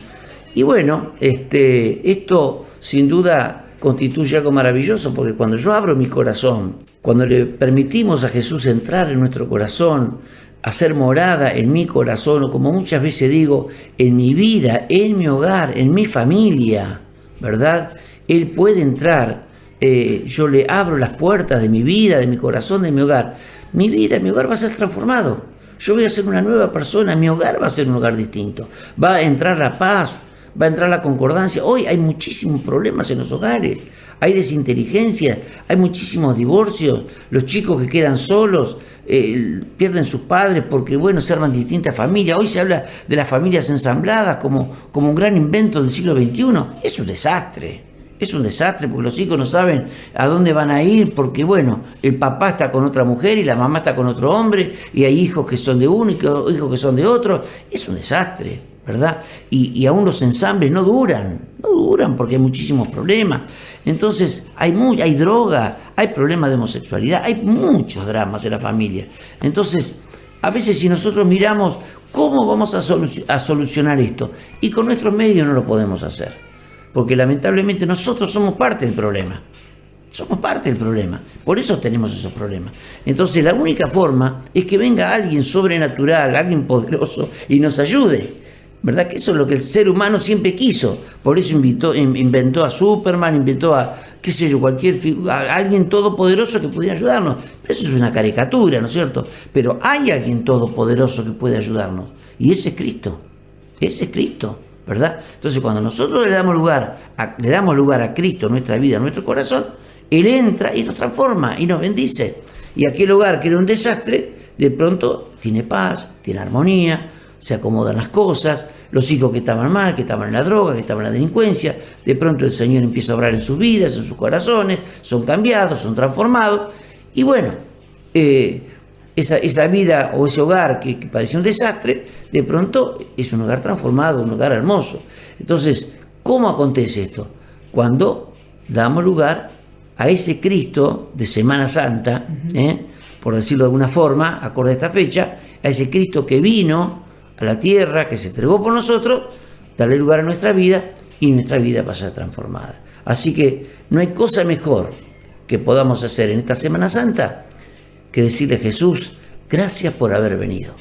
C: Y bueno, esto sin duda constituye algo maravilloso, porque cuando yo abro mi corazón, cuando le permitimos a Jesús entrar en nuestro corazón, hacer morada en mi corazón, o como muchas veces digo, en mi vida, en mi hogar, en mi familia, ¿verdad? Él puede entrar. Yo le abro las puertas de mi vida, de mi corazón, de mi hogar. Mi vida, mi hogar va a ser transformado. Yo voy a ser una nueva persona, mi hogar va a ser un hogar distinto. Va a entrar la paz, va a entrar la concordancia. Hoy hay muchísimos problemas en los hogares, hay desinteligencia, hay muchísimos divorcios, los chicos que quedan solos, pierden sus padres porque, bueno, se arman distintas familias. Hoy se habla de las familias ensambladas como un gran invento del siglo XXI. Es un desastre. Es un desastre porque los hijos no saben a dónde van a ir, porque bueno, el papá está con otra mujer y la mamá está con otro hombre, y hay hijos que son de uno y hijos que son de otro. Es un desastre, ¿verdad? Y aún los ensambles no duran porque hay muchísimos problemas. Entonces hay droga, hay problemas de homosexualidad, hay muchos dramas en la familia. Entonces, a veces si nosotros miramos cómo vamos a solucionar esto, y con nuestros medios no lo podemos hacer. Porque lamentablemente nosotros somos parte del problema. Somos parte del problema. Por eso tenemos esos problemas. Entonces la única forma es que venga alguien sobrenatural, alguien poderoso, y nos ayude. ¿Verdad? Que eso es lo que el ser humano siempre quiso. Por eso inventó a Superman, inventó a, qué sé yo, a alguien todopoderoso que pudiera ayudarnos. Eso es una caricatura, ¿no es cierto? Pero hay alguien todopoderoso que puede ayudarnos. Y ese es Cristo. Ese es Cristo, ¿verdad? Entonces cuando nosotros le damos lugar a Cristo en nuestra vida, en nuestro corazón, Él entra y nos transforma y nos bendice. Y aquel hogar que era un desastre, de pronto tiene paz, tiene armonía, se acomodan las cosas, los hijos que estaban mal, que estaban en la droga, que estaban en la delincuencia, de pronto el Señor empieza a obrar en sus vidas, en sus corazones, son cambiados, son transformados, y bueno, esa vida o ese hogar que parecía un desastre, de pronto es un hogar transformado, un hogar hermoso. Entonces, ¿cómo acontece esto? Cuando damos lugar a ese Cristo de Semana Santa, por decirlo de alguna forma, acorde a esta fecha, a ese Cristo que vino a la tierra, que se entregó por nosotros, darle lugar a nuestra vida y nuestra vida va a ser transformada. Así que no hay cosa mejor que podamos hacer en esta Semana Santa que decirle a Jesús, gracias por haber venido,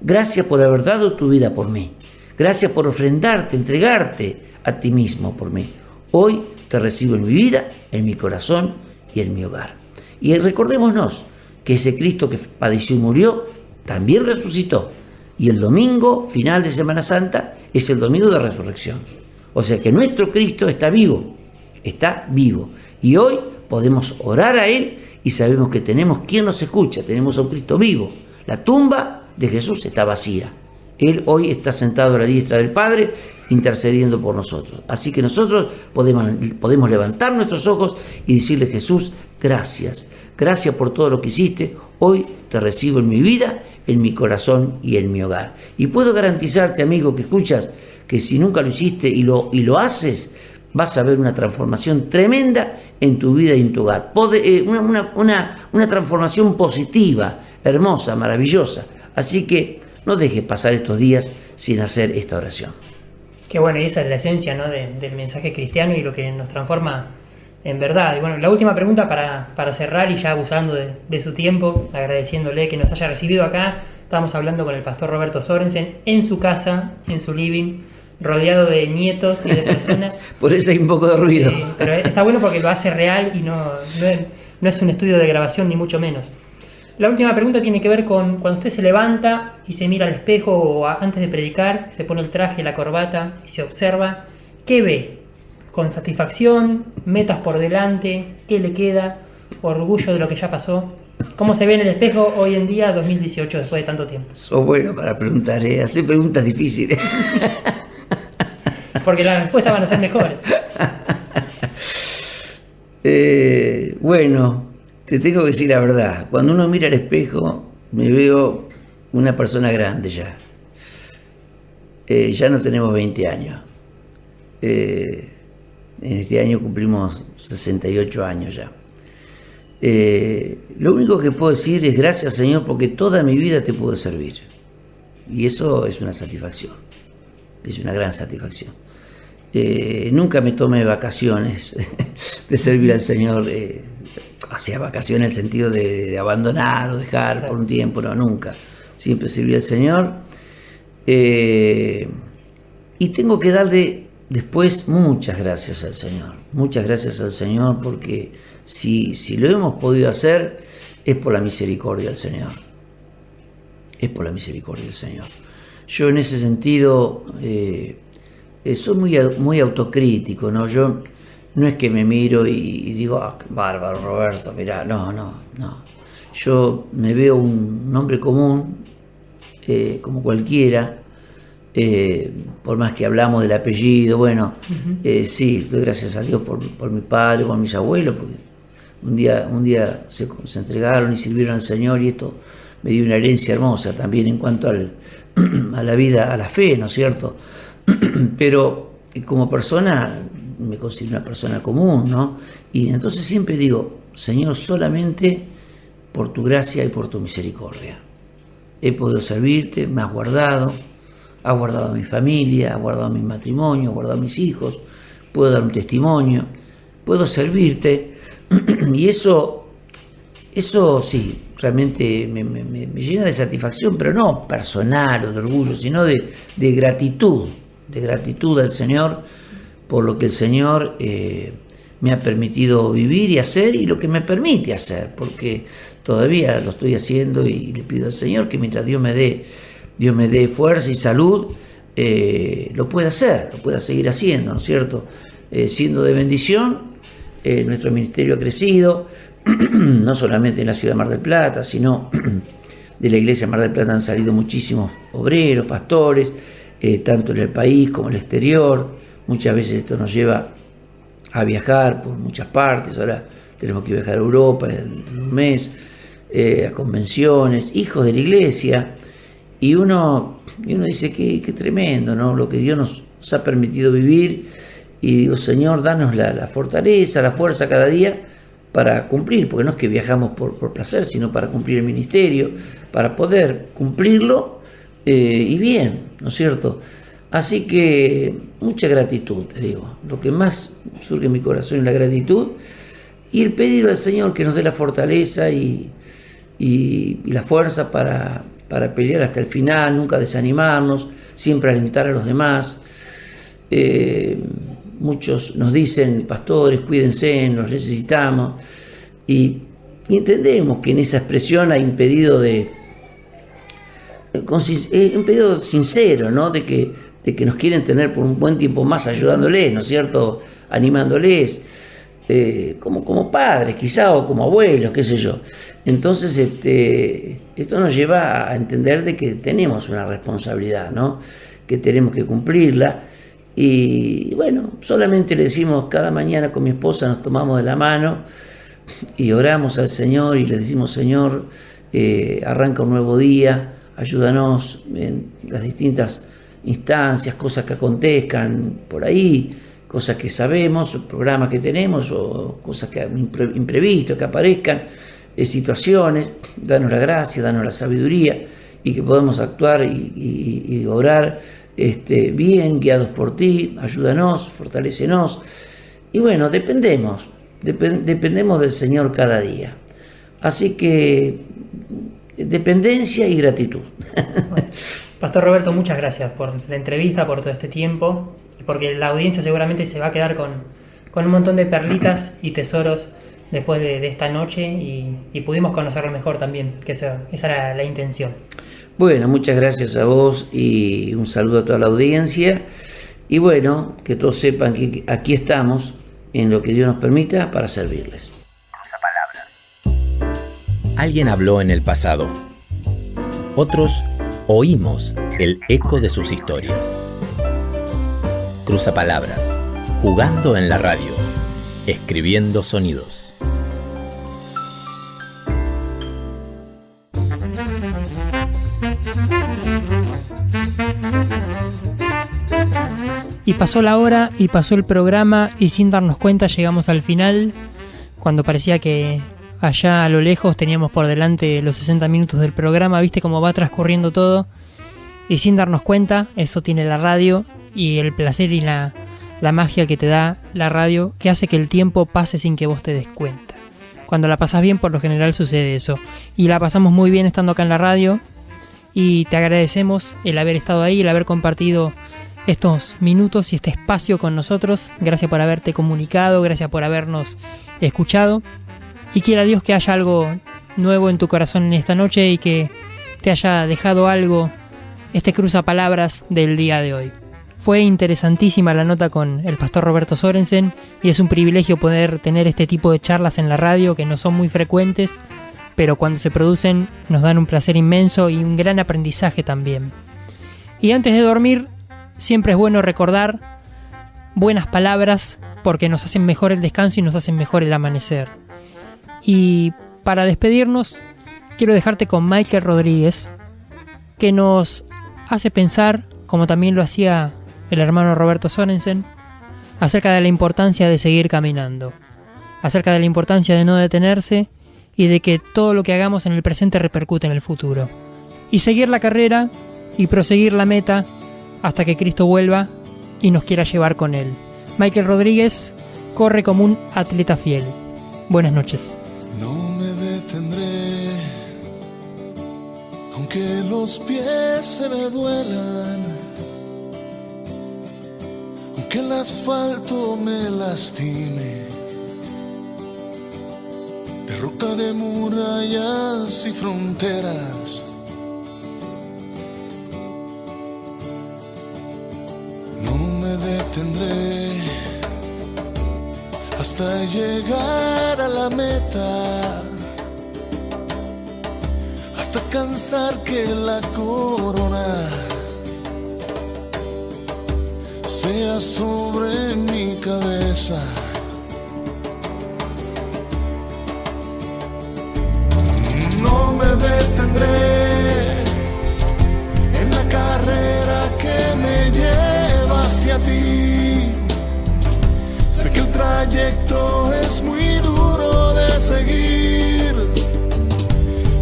C: gracias por haber dado tu vida por mí, gracias por ofrendarte, entregarte a ti mismo por mí. Hoy te recibo en mi vida, en mi corazón y en mi hogar. Y recordémonos que ese Cristo que padeció y murió, también resucitó. Y el domingo final de Semana Santa es el domingo de resurrección. O sea que nuestro Cristo está vivo. Y hoy podemos orar a Él y sabemos que tenemos quien nos escucha, tenemos a un Cristo vivo. La tumba de Jesús está vacía. Él hoy está sentado a la diestra del Padre, intercediendo por nosotros. Así que nosotros podemos levantar nuestros ojos y decirle, Jesús, gracias. Gracias por todo lo que hiciste. Hoy te recibo en mi vida, en mi corazón y en mi hogar. Y puedo garantizarte, amigo, que escuchas, que si nunca lo hiciste y lo haces, vas a ver una transformación tremenda en tu vida y en tu hogar. Una transformación positiva, hermosa, maravillosa. Así que no dejes pasar estos días sin hacer esta oración.
B: Qué bueno, y esa es la esencia, ¿no?, del mensaje cristiano y lo que nos transforma en verdad. Y bueno, la última pregunta para cerrar y ya abusando de su tiempo, agradeciéndole que nos haya recibido acá. Estamos hablando con el pastor Roberto Sorensen en su casa, en su living, rodeado de nietos y de personas.
C: Por eso hay un poco de ruido.
B: Pero está bueno porque lo hace real y no es un estudio de grabación ni mucho menos. La última pregunta tiene que ver con cuando usted se levanta y se mira al espejo o antes de predicar, se pone el traje, la corbata y se observa. ¿Qué ve? ¿Con satisfacción? ¿Metas por delante? ¿Qué le queda? ¿Orgullo de lo que ya pasó? ¿Cómo se ve en el espejo hoy en día, 2018, después de tanto tiempo?
C: Sos bueno para preguntar, hacer preguntas difíciles.
B: Porque las respuestas van a ser mejores.
C: Bueno, te tengo que decir la verdad. Cuando uno mira al espejo, me veo una persona grande ya. Ya no tenemos 20 años. En este año cumplimos 68 años ya. Lo único que puedo decir es gracias, Señor, porque toda mi vida te pude servir. Y eso es una satisfacción. Es una gran satisfacción. Nunca me tomé vacaciones de servir al Señor. Hacía vacaciones en el sentido de abandonar o dejar por un tiempo. No, nunca. Siempre serví al Señor. Y tengo que darle después muchas gracias al Señor. Muchas gracias al Señor porque si lo hemos podido hacer es por la misericordia del Señor. Es por la misericordia del Señor. Yo en ese sentido soy muy autocrítico, ¿no? Yo no es que me miro y digo, qué bárbaro Roberto, mirá, no. Yo me veo un hombre común, como cualquiera, por más que hablamos del apellido, bueno, sí, doy gracias a Dios por mi padre, por mis abuelos, porque un día se entregaron y sirvieron al Señor y esto me dio una herencia hermosa también en cuanto a la vida, a la fe, ¿no es cierto? Pero como persona me considero una persona común, ¿no? Y entonces siempre digo, Señor, solamente por tu gracia y por tu misericordia he podido servirte, me has guardado a mi familia, has guardado mi matrimonio, has guardado a mis hijos, puedo dar un testimonio, puedo servirte. Y eso sí, realmente me llena de satisfacción, pero no personal o de orgullo, sino de gratitud al Señor por lo que el Señor me ha permitido vivir y hacer y lo que me permite hacer, porque todavía lo estoy haciendo y le pido al Señor que mientras Dios me dé fuerza y salud, lo pueda hacer, lo pueda seguir haciendo, ¿no es cierto? Siendo de bendición, nuestro ministerio ha crecido, no solamente en la ciudad de Mar del Plata, sino de la iglesia de Mar del Plata han salido muchísimos obreros, pastores, tanto en el país como en el exterior. Muchas veces esto nos lleva a viajar por muchas partes. Ahora tenemos que viajar a Europa en un mes, a convenciones, hijos de la iglesia, y uno dice que tremendo, ¿no? Lo que Dios nos ha permitido vivir, y digo, Señor, danos la fortaleza, la fuerza cada día para cumplir, porque no es que viajamos por placer, sino para cumplir el ministerio, para poder cumplirlo y bien, ¿no es cierto? Así que mucha gratitud, te digo, lo que más surge en mi corazón es la gratitud y el pedido al Señor que nos dé la fortaleza y la fuerza para pelear hasta el final, nunca desanimarnos, siempre alentar a los demás. Muchos nos dicen, pastores, cuídense, nos necesitamos, y entendemos que en esa expresión hay un pedido un pedido sincero, ¿no? de que nos quieren tener por un buen tiempo más ayudándoles, ¿no es cierto?, animándoles, como padres quizá, o como abuelos, qué sé yo. Entonces esto nos lleva a entender de que tenemos una responsabilidad, ¿no?, que tenemos que cumplirla. Y bueno, solamente le decimos cada mañana con mi esposa, nos tomamos de la mano y oramos al Señor y le decimos, Señor, arranca un nuevo día, ayúdanos en las distintas instancias, cosas que acontezcan por ahí, cosas que sabemos, programas que tenemos o cosas que imprevistos que aparezcan, situaciones. Danos la gracia, danos la sabiduría y que podamos actuar y obrar bien, guiados por ti. Ayúdanos, fortalécenos. Y bueno, dependemos del Señor cada día. Así que dependencia y gratitud.
B: Bueno, Pastor Roberto, muchas gracias por la entrevista, por todo este tiempo, porque la audiencia seguramente se va a quedar con un montón de perlitas y tesoros después de esta noche, y pudimos conocerlo mejor también, que esa era la intención.
C: Bueno, muchas gracias a vos y un saludo a toda la audiencia. Y bueno, que todos sepan que aquí estamos, en lo que Dios nos permita, para servirles.
A: Alguien habló en el pasado. Otros oímos el eco de sus historias. Cruzapalabras, jugando en la radio, escribiendo sonidos.
B: Y pasó la hora y pasó el programa, y sin darnos cuenta llegamos al final, cuando parecía que allá a lo lejos teníamos por delante los 60 minutos del programa. Viste cómo va transcurriendo todo, y sin darnos cuenta. Eso tiene la radio, y el placer y la magia que te da la radio, que hace que el tiempo pase sin que vos te des cuenta. Cuando la pasás bien, por lo general sucede eso, y la pasamos muy bien estando acá en la radio, y te agradecemos el haber estado ahí, el haber compartido estos minutos y este espacio con nosotros. Gracias por haberte comunicado, gracias por habernos escuchado, y quiera Dios que haya algo nuevo en tu corazón en esta noche y que te haya dejado algo este cruzapalabras del día de hoy. Fue interesantísima la nota con el pastor Roberto Sorensen, y es un privilegio poder tener este tipo de charlas en la radio, que no son muy frecuentes, pero cuando se producen nos dan un placer inmenso y un gran aprendizaje también. Y antes de dormir, siempre es bueno recordar buenas palabras, porque nos hacen mejor el descanso y nos hacen mejor el amanecer. Y para despedirnos, quiero dejarte con Michael Rodríguez, que nos hace pensar, como también lo hacía el hermano Roberto Sorensen, acerca de la importancia de seguir caminando, acerca de la importancia de no detenerse y de que todo lo que hagamos en el presente repercute en el futuro. Y seguir la carrera y proseguir la meta hasta que Cristo vuelva y nos quiera llevar con Él. Michael Rodríguez corre como un atleta fiel. Buenas noches.
D: No me detendré, aunque los pies se me duelan, aunque el asfalto me lastime. Derrocaré murallas y fronteras, detendré hasta llegar a la meta, hasta cansar que la corona sea sobre mi cabeza. No me detendré en la carrera que me lleva hacia ti. Sé que el trayecto es muy duro de seguir,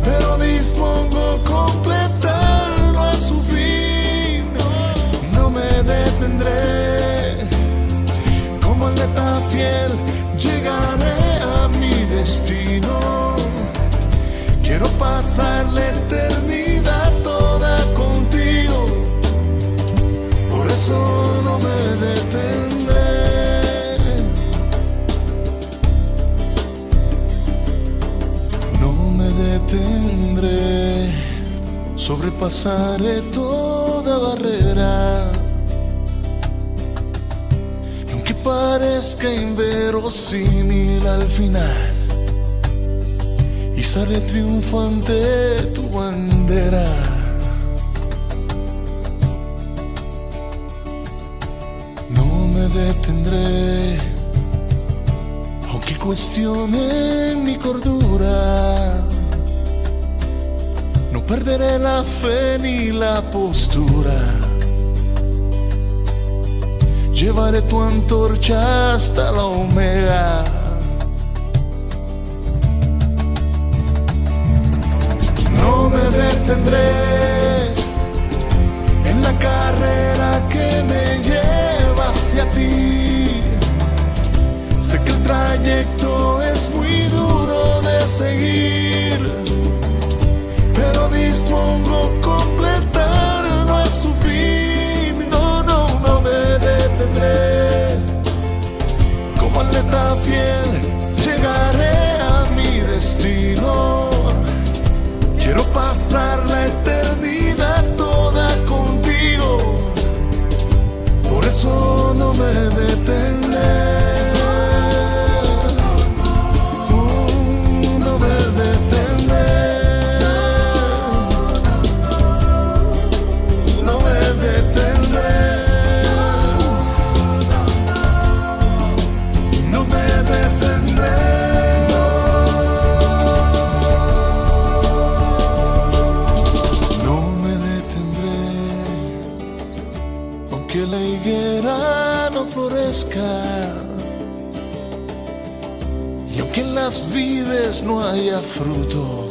D: pero dispongo completarlo a su fin. No me detendré, como atleta fiel llegaré a mi destino. Quiero pasar la eternidad toda contigo, por eso no me detendré. No me detendré, sobrepasaré toda barrera. Y aunque parezca inverosímil al final, izaré triunfante tu bandera. No me detendré, aunque cuestionen mi cordura. No perderé la fe ni la postura. Llevaré tu antorcha hasta la omega. No me detendré en la carrera que me lleva hacia ti. Sé que el trayecto es muy duro de seguir, pero dispongo completarlo a su fin. No, no, no me detendré. Como atleta fiel llegaré a mi destino. Quiero pasar la eternidad toda contigo, por eso no me detendré. No me detendré. No me detendré. No me detendré. Que la higuera no florezca y aunque en las vides no haya fruto,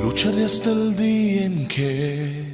D: lucharé hasta el día en que